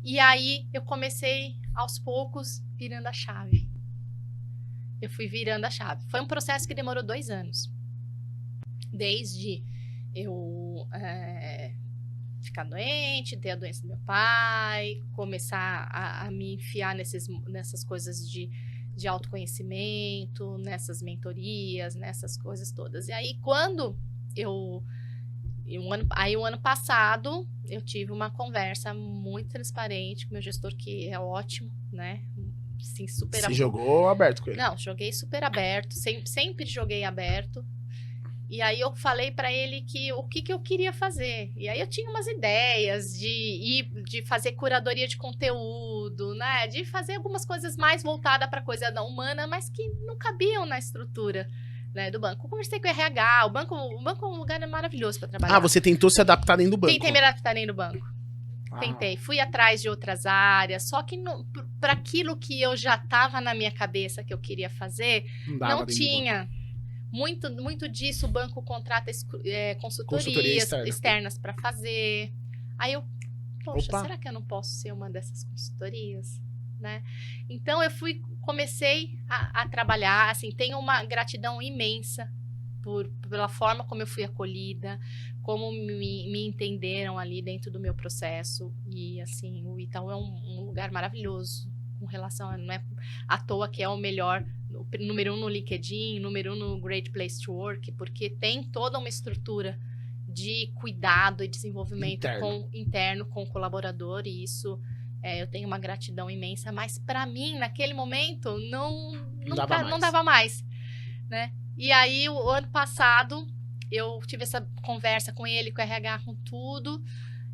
E aí, eu comecei, aos poucos, virando a chave. Eu fui virando a chave. Foi um processo que demorou 2 anos. Desde eu ficar doente, ter a doença do meu pai, começar a me enfiar nessas coisas de autoconhecimento, nessas mentorias, nessas coisas todas. E aí, quando o ano passado, eu tive uma conversa muito transparente com o meu gestor, que é ótimo, né? Sim, super Você jogou aberto com ele? Não, joguei super aberto, sempre joguei aberto. E aí eu falei pra ele o que eu queria fazer. E aí eu tinha umas ideias de fazer curadoria de conteúdo, né? De fazer algumas coisas mais voltadas pra coisa da humana, mas que não cabiam na estrutura, né, do banco. Eu conversei com o RH, o banco é um lugar maravilhoso pra trabalhar. Ah, você tentou se adaptar dentro do banco? Tentei me adaptar dentro do banco. Tentei. Fui atrás de outras áreas, só que para aquilo que eu já tava na minha cabeça que eu queria fazer, não tinha. Muito disso, o banco contrata consultorias externas para fazer. Aí eu, poxa, será que eu não posso ser uma dessas consultorias? Né? Então, comecei a trabalhar, assim, tenho uma gratidão imensa pela forma como eu fui acolhida, como me entenderam ali dentro do meu processo. E, assim, o Itaú é um lugar maravilhoso com relação não é à toa que é o melhor, número 1 no LinkedIn, número 1 no Great Place to Work, porque tem toda uma estrutura de cuidado e desenvolvimento interno com o colaborador, e isso eu tenho uma gratidão imensa, mas para mim, naquele momento, não dava mais, né? E aí, o ano passado, eu tive essa conversa com ele, com o RH, com tudo,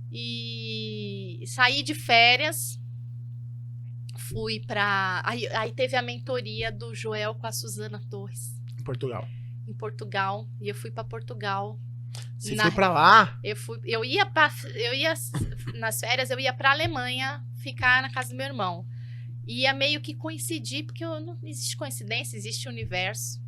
e saí de férias, fui pra... Aí teve a mentoria do Joel com a Suzana Torres. Em Portugal. E eu fui pra Portugal. Você foi pra lá? Eu ia nas férias, eu ia pra Alemanha ficar na casa do meu irmão. Ia meio que coincidir, porque não existe coincidência, existe universo.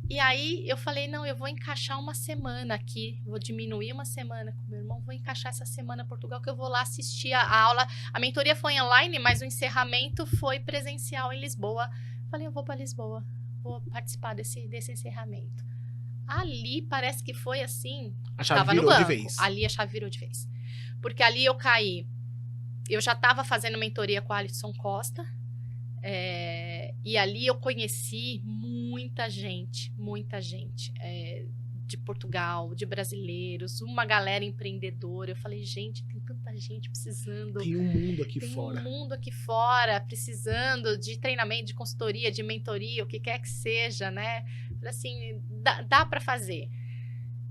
E aí eu falei, não, eu vou encaixar uma semana aqui, vou diminuir uma semana com meu irmão, vou encaixar essa semana em Portugal, que eu vou lá assistir a aula. A mentoria foi online, mas o encerramento foi presencial em Lisboa. Falei, eu vou para Lisboa, vou participar desse encerramento. Ali parece que foi assim, a chave virou de vez. Ali a chave virou de vez. Porque ali eu caí, eu já estava fazendo mentoria com a Alisson Costa, e ali eu conheci muita gente de Portugal, de brasileiros, uma galera empreendedora. Eu falei, gente, tem tanta gente precisando. Tem um mundo aqui fora. Precisando de treinamento, de consultoria, de mentoria, o que quer que seja, né? Assim, dá para fazer.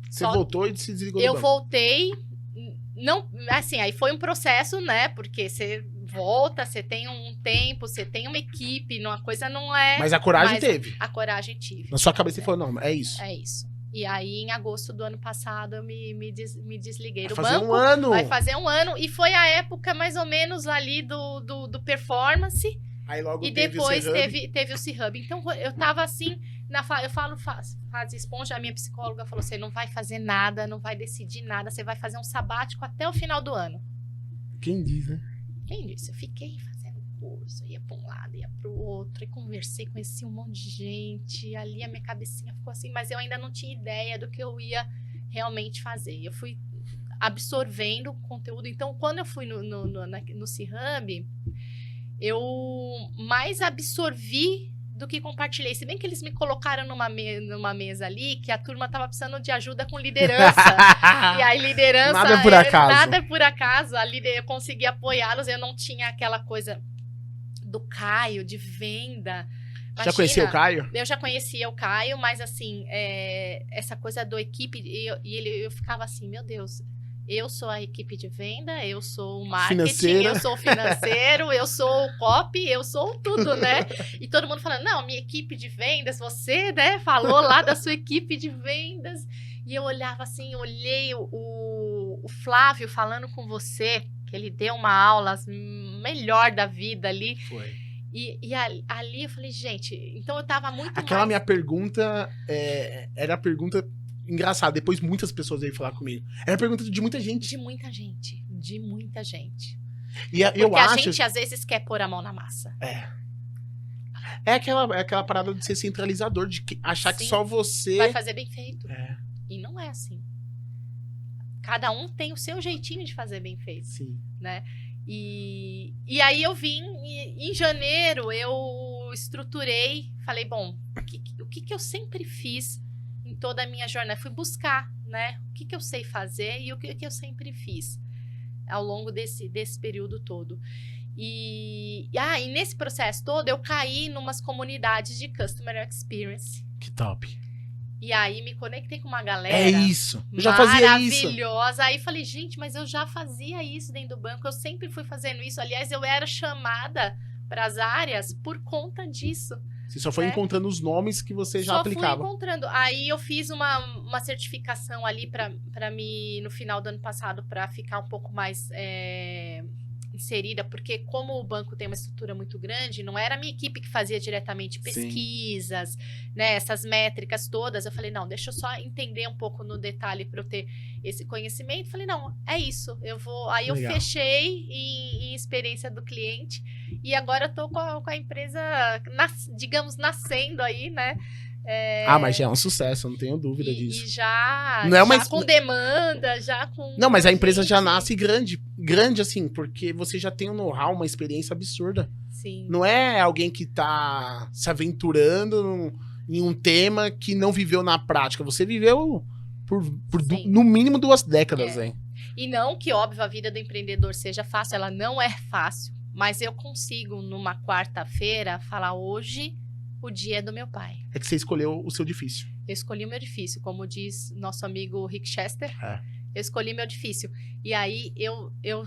Você voltou e se desligou do banco? Eu voltei, não, assim, aí foi um processo, né? Porque você volta, você tem um tempo, você tem uma equipe, a coisa não é... Mas a coragem teve. A coragem tive. Na sua cabeça você falou, não, é isso. É isso. E aí, em agosto do ano passado, eu me desliguei do banco. Vai fazer um ano. Vai fazer um ano. E foi a época, mais ou menos, ali do performance. Aí logo E teve depois o C-Hub. teve o C-Hub. Então, eu tava assim, eu falo, fase esponja, a minha psicóloga falou, você não vai fazer nada, não vai decidir nada, você vai fazer um sabático até o final do ano. Quem diz, né? Quem disse? Eu fiquei fazendo curso, ia para um lado, ia para o outro, e conversei, conheci um monte de gente, ali a minha cabecinha ficou assim, mas eu ainda não tinha ideia do que eu ia realmente fazer. Eu fui absorvendo o conteúdo, então quando eu fui no C-Hub, eu mais absorvi do que compartilhei. Se bem que eles me colocaram numa mesa ali, que a turma tava precisando de ajuda com liderança. E aí, liderança... Nada é por acaso. Nada é por acaso. Eu consegui apoiá-los, eu não tinha aquela coisa do Caio, de venda. Já conhecia o Caio? Eu já conhecia o Caio, mas assim, essa coisa do equipe, eu ficava assim, meu Deus... Eu sou a equipe de venda, eu sou o marketing, Financeira. eu sou o financeiro, eu sou o copy, eu sou tudo, né? E todo mundo falando, não, minha equipe de vendas, você, né, falou lá da sua equipe de vendas. E eu olhava assim, olhei o Flávio falando com você, que ele deu uma aula melhor da vida ali. Foi. E ali eu falei, gente, então eu tava muito Aquela minha pergunta era a pergunta... Engraçado, depois muitas pessoas veio falar comigo. Era pergunta de muita gente. De muita gente, de muita gente. E eu Porque acho... a gente, às vezes, quer pôr a mão na massa. É aquela parada de ser centralizador, de achar que Sim. só você... Vai fazer bem feito. É, E não é assim. Cada um tem o seu jeitinho de fazer bem feito, sim. né? E aí eu vim, em janeiro, eu estruturei, falei, bom, o que eu sempre fiz em toda a minha jornada? Fui buscar, né? O que eu sei fazer e o que eu sempre fiz ao longo desse período todo. E nesse processo todo, eu caí numas comunidades de Customer Experience. Que top. E aí me conectei com uma galera... É isso. Eu já fazia isso. Maravilhosa. Aí falei, gente, mas eu já fazia isso dentro do banco. Eu sempre fui fazendo isso. Aliás, eu era chamada para as áreas por conta disso. Você só foi encontrando os nomes que você já aplicava. Só fui encontrando. Aí eu fiz uma certificação ali para mim no final do ano passado, para ficar um pouco mais inserida, porque como o banco tem uma estrutura muito grande, não era a minha equipe que fazia diretamente pesquisas, né, essas métricas todas. Eu falei, não, deixa eu só entender um pouco no detalhe para eu ter esse conhecimento. Falei, não, é isso, eu vou... Aí eu fechei em experiência do cliente e agora eu tô com a empresa, digamos, nascendo aí, né? Mas já é um sucesso, eu não tenho dúvida disso. E já, não é uma... já com demanda, já com... Não, mas a empresa já nasce grande assim, porque você já tem um know-how, uma experiência absurda. Sim. Não é alguém que tá se aventurando em um tema que não viveu na prática. Você viveu por no mínimo 2 décadas, hein? E não que, óbvio, a vida do empreendedor seja fácil, ela não é fácil, mas eu consigo, numa quarta-feira, falar hoje... O dia é do meu pai. É que você escolheu o seu difícil. Eu escolhi o meu difícil, como diz nosso amigo Rick Chester. Eu escolhi meu difícil. E aí,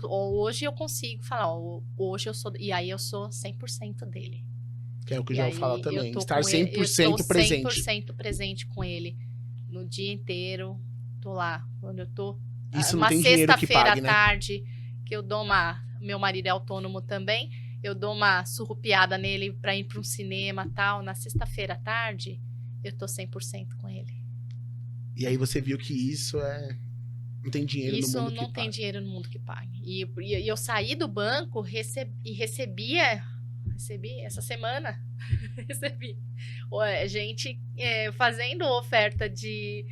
hoje eu consigo falar, hoje eu sou... E aí eu sou 100% dele. Que é o que o João fala também. Estar 100% presente. 100% presente com ele. No dia inteiro, tô lá. Quando eu tô... Isso não tem dinheiro que pague, né? Uma sexta-feira à tarde, que eu dou uma... Meu marido é autônomo também. Eu dou uma surrupiada nele pra ir pra um cinema e tal. Na sexta-feira à tarde, eu tô 100% com ele. E aí você viu que isso não tem dinheiro no mundo que pague. Isso não tem dinheiro no mundo que pague. E eu saí do banco e recebi essa semana. Recebi gente fazendo oferta de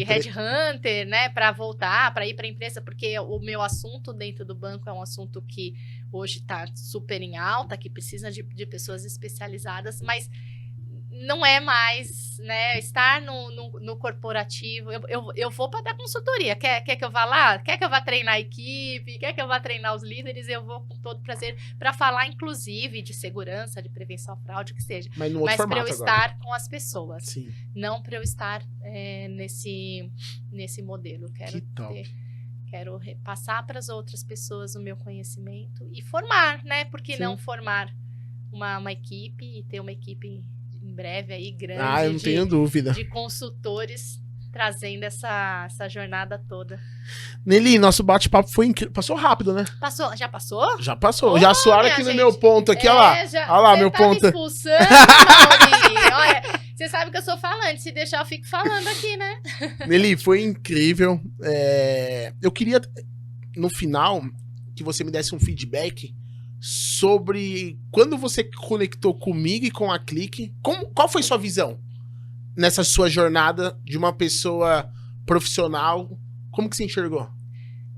headhunter, né, para voltar, para ir para a empresa, porque o meu assunto dentro do banco é um assunto que hoje está super em alta, que precisa de pessoas especializadas, mas não é mais, né, estar no corporativo. Eu vou para dar consultoria. Quer que eu vá lá? Quer que eu vá treinar a equipe? Quer que eu vá treinar os líderes? Eu vou com todo prazer para falar, inclusive, de segurança, de prevenção à fraude, o que seja. Mas para eu estar com as pessoas. Sim. Não para eu estar nesse modelo. Quero passar para as outras pessoas o meu conhecimento e formar, né? Por que não formar uma equipe e ter uma equipe em breve aí grande eu não tenho dúvida. de consultores trazendo essa jornada toda. Nelly, nosso bate-papo foi incrível. Passou rápido, né? Passou? Já passou? Já passou. Ô, Já suaram aqui minha no gente. meu ponto aqui, olha lá. Olha lá, meu ponto. Me expulsando, Mauri. Olha, você sabe que eu sou falante. Se deixar, eu fico falando aqui, né? Nelly, foi incrível. Eu queria, no final, que você me desse um feedback sobre quando você conectou comigo e com a Clique. Qual foi sua visão nessa sua jornada de uma pessoa profissional? Como que você enxergou?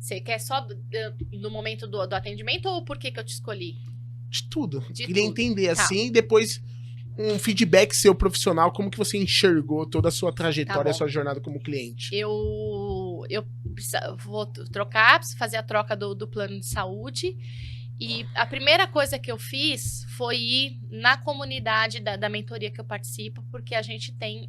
Você quer só no momento do atendimento ou por que eu te escolhi? De tudo. De Queria tudo. entender Tá. assim, e depois um feedback seu profissional, como que você enxergou toda a sua Tá trajetória, bom. a sua jornada como cliente. Eu vou trocar, preciso fazer a troca do plano de saúde. E a primeira coisa que eu fiz foi ir na comunidade da mentoria que eu participo, porque a gente tem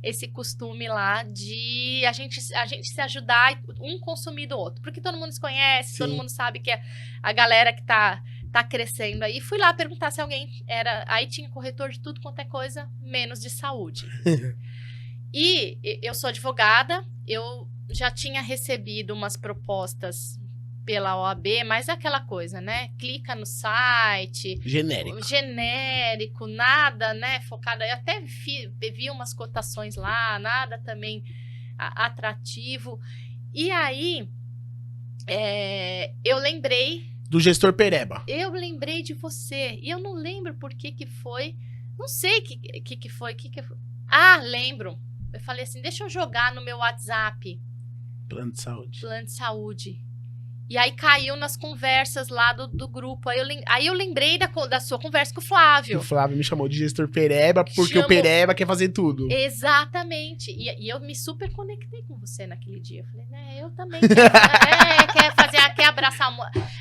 esse costume lá de a gente se ajudar, um consumir do outro. Porque todo mundo se conhece, Sim. todo mundo sabe que é a galera que tá crescendo aí. Fui lá perguntar se alguém era... Aí tinha corretor de tudo quanto é coisa, menos de saúde. E eu sou advogada, eu já tinha recebido umas propostas pela OAB, mas é aquela coisa, né? Clica no site, genérico, nada, né? Focado. Eu até vi umas cotações lá, nada também atrativo. E aí, eu lembrei... Do gestor Pereba. Eu lembrei de você. E eu não lembro por que foi. Não sei o que foi. Ah, lembro. Eu falei assim, deixa eu jogar no meu WhatsApp. Plano de saúde. Plano de saúde. E aí caiu nas conversas lá do grupo. Aí eu lembrei da sua conversa com o Flávio. O Flávio me chamou de gestor Pereba, porque Chamou. o Pereba quer fazer tudo. Exatamente. E eu me super conectei com você naquele dia. Eu falei, né, eu também quero quer abraçar.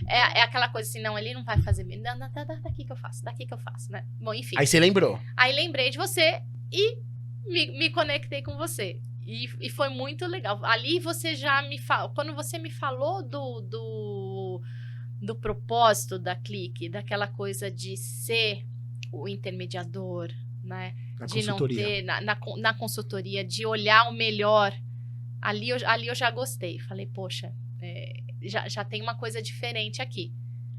É aquela coisa assim, não, ele não vai fazer. Não, daqui que eu faço, né? Bom, enfim. Aí você lembrou. Aí lembrei de você e me conectei com você. E foi muito legal. Ali você já me falou... Quando você me falou do propósito da Clique, daquela coisa de ser o intermediador, né? Na De consultoria. não ter... Na consultoria, de olhar o melhor. Ali eu já gostei. Falei, poxa, já tem uma coisa diferente aqui.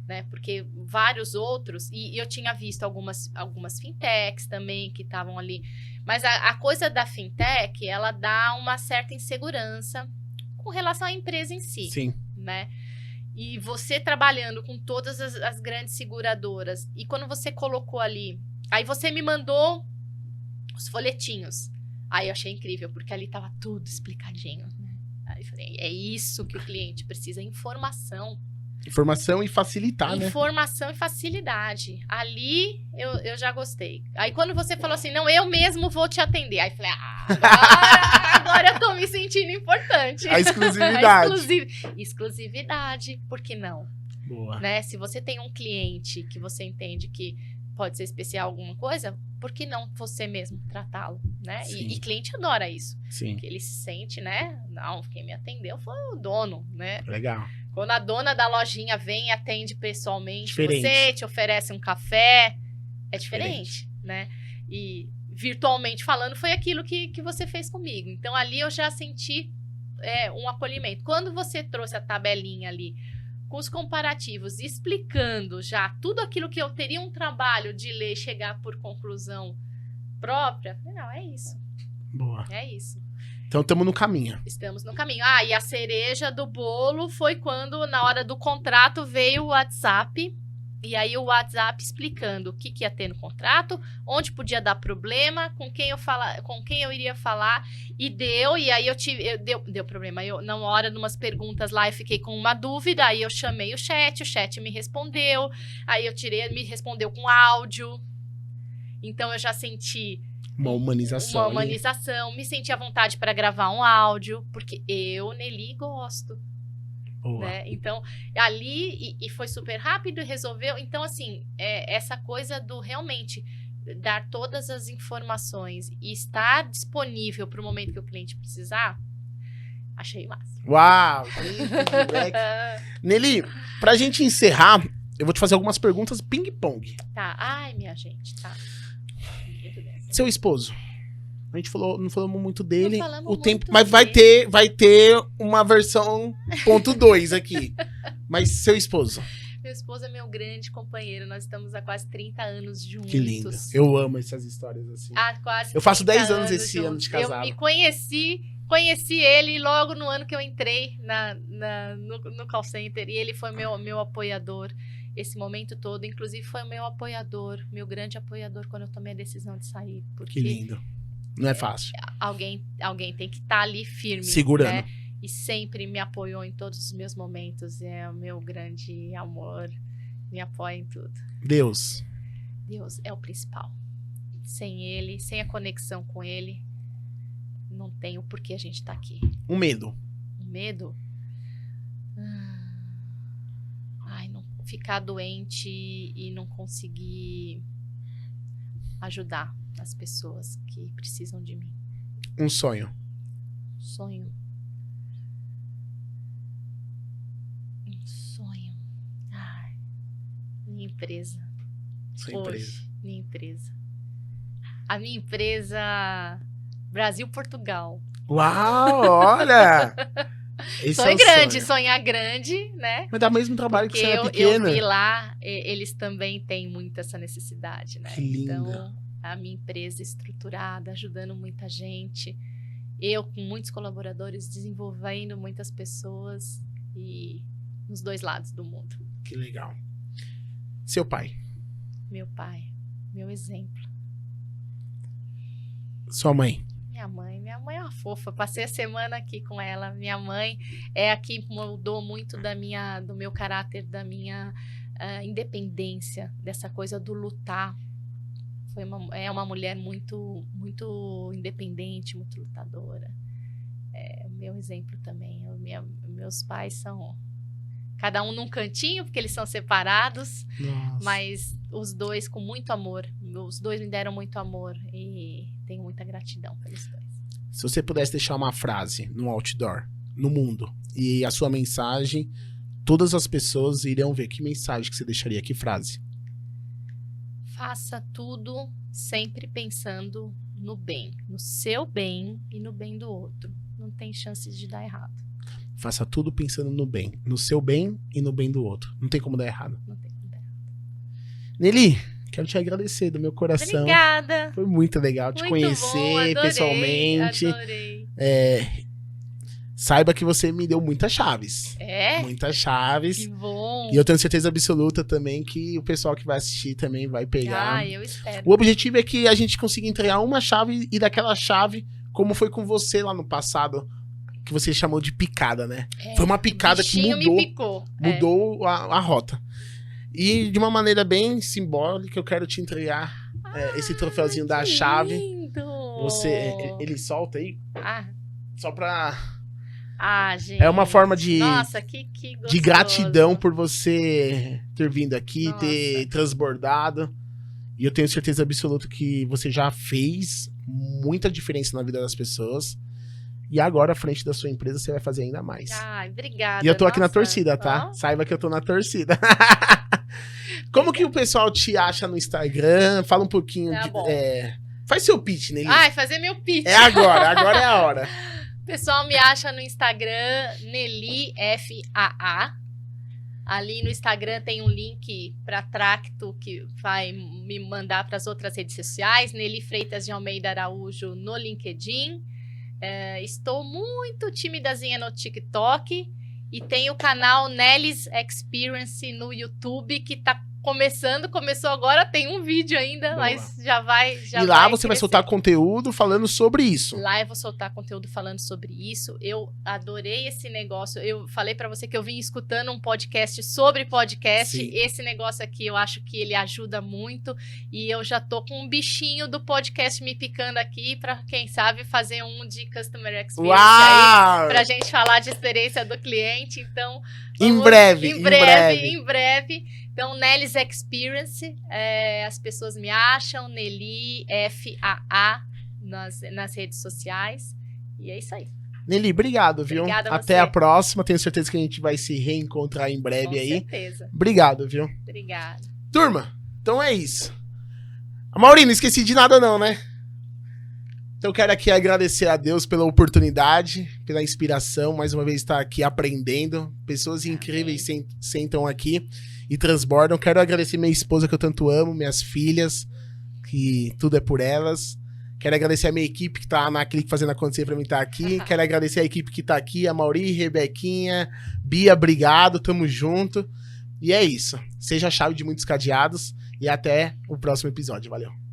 Né? Porque vários outros... E eu tinha visto algumas fintechs também que estavam ali... Mas a coisa da fintech, ela dá uma certa insegurança com relação à empresa em si. Sim. Né? E você trabalhando com todas as grandes seguradoras, e quando você colocou ali, aí você me mandou os folhetinhos. Aí eu achei incrível, porque ali tava tudo explicadinho. Né? Aí eu falei, é isso que o cliente precisa, informação. Informação e facilitar, né? Informação e facilidade. Ali eu já gostei. Aí quando você falou assim, não, eu mesmo vou te atender. Aí eu falei, agora eu tô me sentindo importante. A exclusividade. Exclusividade, por que não? Boa. Né? Se você tem um cliente que você entende que pode ser especial alguma coisa, por que não você mesmo tratá-lo, né? E cliente adora isso. Sim. Que ele se sente, né? Não, quem me atendeu foi o dono, né? Legal. Quando a dona da lojinha vem e atende pessoalmente Diferente. você, te oferece um café, é diferente, né? E virtualmente falando, foi aquilo que você fez comigo. Então, ali eu já senti um acolhimento. Quando você trouxe a tabelinha ali, com os comparativos, explicando já tudo aquilo que eu teria um trabalho de ler, chegar por conclusão própria, não, é isso. Boa. É isso. Então, estamos no caminho. Estamos no caminho. Ah, e a cereja do bolo foi quando, na hora do contrato, veio o WhatsApp. E aí, o WhatsApp explicando o que ia ter no contrato, onde podia dar problema, com quem eu iria falar. E deu. E aí, deu problema. Na hora de umas perguntas lá, eu fiquei com uma dúvida. Aí, eu chamei o chat me respondeu. Aí, me respondeu com áudio. Então, eu já senti... Uma humanização. Uma humanização. Me senti à vontade para gravar um áudio, porque eu, Nelly, gosto. Boa. Né? Então, ali, e foi super rápido e resolveu. Então, assim, essa coisa do realmente dar todas as informações e estar disponível para o momento que o cliente precisar, achei massa. Uau! Nelly, pra gente encerrar, eu vou te fazer algumas perguntas ping-pong. Tá. Ai, minha gente, tá. Muito bem. Seu esposo, A gente não falamos muito dele. Não falamos O tempo, muito mas dele. vai ter uma versão ponto 2 aqui. Mas seu esposo. Meu esposo é meu grande companheiro. Nós estamos há quase 30 anos juntos. Que lindo. Eu amo essas histórias assim. Há quase Eu faço 30 10 anos esse ano de juntos. casado. Eu me conheci ele logo no ano que eu entrei no call center. E ele foi meu apoiador esse momento todo. Inclusive foi meu apoiador, meu grande apoiador quando eu tomei a decisão de sair. Porque Que lindo. Não é fácil. alguém tem que estar ali firme. Segurando. Né? E sempre me apoiou em todos os meus momentos. É o meu grande amor. Me apoia em tudo. Deus. Deus é o principal. Sem ele, sem a conexão com ele, não tem o porquê a gente tá aqui. Um medo. O medo? Não ficar doente e não conseguir ajudar as pessoas que precisam de mim. Um sonho. Sonho. Um sonho. Minha empresa. Sua empresa. Minha empresa. A minha empresa Brasil-Portugal. Uau, olha! Esse Sonho é o grande, sonho. sonhar grande, né? Mas dá o mesmo trabalho Porque que você era eu pequena. vi lá, eles também têm muito essa necessidade, né? Que linda. Então, a minha empresa estruturada, ajudando muita gente. Eu com muitos colaboradores, desenvolvendo muitas pessoas e nos dois lados do mundo. Que legal. Seu pai. Meu pai, meu exemplo. Sua mãe. Minha mãe é uma fofa. Passei a semana aqui com ela. Minha mãe é a que mudou muito do meu caráter, da minha independência, dessa coisa do lutar. É uma mulher muito, muito independente, muito lutadora. É meu exemplo também. Meus pais são cada um num cantinho, porque eles são separados, Nossa. mas os dois com muito amor. Os dois me deram muito amor e tenho muita gratidão pelos dois. Se você pudesse deixar uma frase no outdoor, no mundo, e a sua mensagem, todas as pessoas iriam ver. Que mensagem que você deixaria? Que frase? Faça tudo sempre pensando no bem, no seu bem e no bem do outro. Não tem chances de dar errado. Faça tudo pensando no bem. No seu bem e no bem do outro. Não tem como dar errado. Não tem como dar errado. Nelly, quero te agradecer do meu coração. Obrigada. Foi muito legal te Muito conhecer bom, adorei, pessoalmente. Adorei. Saiba que você me deu muitas chaves. É? Muitas chaves. Que bom. E eu tenho certeza absoluta também que o pessoal que vai assistir também vai pegar. Eu espero. O objetivo é que a gente consiga entregar uma chave e daquela chave, como foi com você lá no passado, que você chamou de picada, né? Foi uma picada que bichinho mudou, me picou. mudou a rota. E de uma maneira bem simbólica, eu quero te entregar esse troféuzinho da Que chave. lindo. Ele solta aí, só pra... gente. É uma forma de... Nossa, que gostoso. De gratidão por você ter vindo aqui, Nossa. ter transbordado. E eu tenho certeza absoluta que você já fez muita diferença na vida das pessoas. E agora, à frente da sua empresa, você vai fazer ainda mais. Obrigada. E eu tô aqui na Nossa. torcida, tá? Ó. Saiba que eu tô na torcida. Como que o pessoal te acha no Instagram? Fala um pouquinho. Tá bom. Faz seu pitch, Nelly. Fazer meu pitch. É agora é a hora. O pessoal me acha no Instagram, Nelly FAA. Ali no Instagram tem um link para Tracto que vai me mandar para as outras redes sociais. Nelly Freitas de Almeida Araújo no LinkedIn. Estou muito timidazinha no TikTok. E tem o canal Nelly's Experience no YouTube que tá começou agora, tem um vídeo ainda, Boa. mas já vai E lá você vai crescer. soltar conteúdo falando sobre isso. Lá eu vou soltar conteúdo falando sobre isso. Eu adorei esse negócio. Eu falei pra você que eu vim escutando um podcast sobre podcast. Sim. Esse negócio aqui, eu acho que ele ajuda muito. E eu já tô com um bichinho do podcast me picando aqui pra, quem sabe, fazer um de Customer Experience aí. Uau! Pra gente falar de experiência do cliente. Então, Em breve. Em breve. Então, Nelly's Experience, as pessoas me acham, Nelly FAA nas redes sociais. E é isso aí. Nelly, obrigado, viu? Obrigada a Até você. a próxima. Tenho certeza que a gente vai se reencontrar em breve Com aí. certeza. Obrigado, viu? Obrigada. Turma, então é isso. A Mauri, não esqueci de nada não, né? Então eu quero aqui agradecer a Deus pela oportunidade, pela inspiração, mais uma vez estar aqui aprendendo. Pessoas incríveis sentam aqui e transbordam. Quero agradecer minha esposa, que eu tanto amo, minhas filhas, que tudo é por elas. Quero agradecer a minha equipe que tá na Clique fazendo acontecer pra mim estar aqui. Quero agradecer a equipe que tá aqui, a Mauri, Rebequinha, Bia, obrigado, tamo junto. E é isso. Seja a chave de muitos cadeados e até o próximo episódio. Valeu.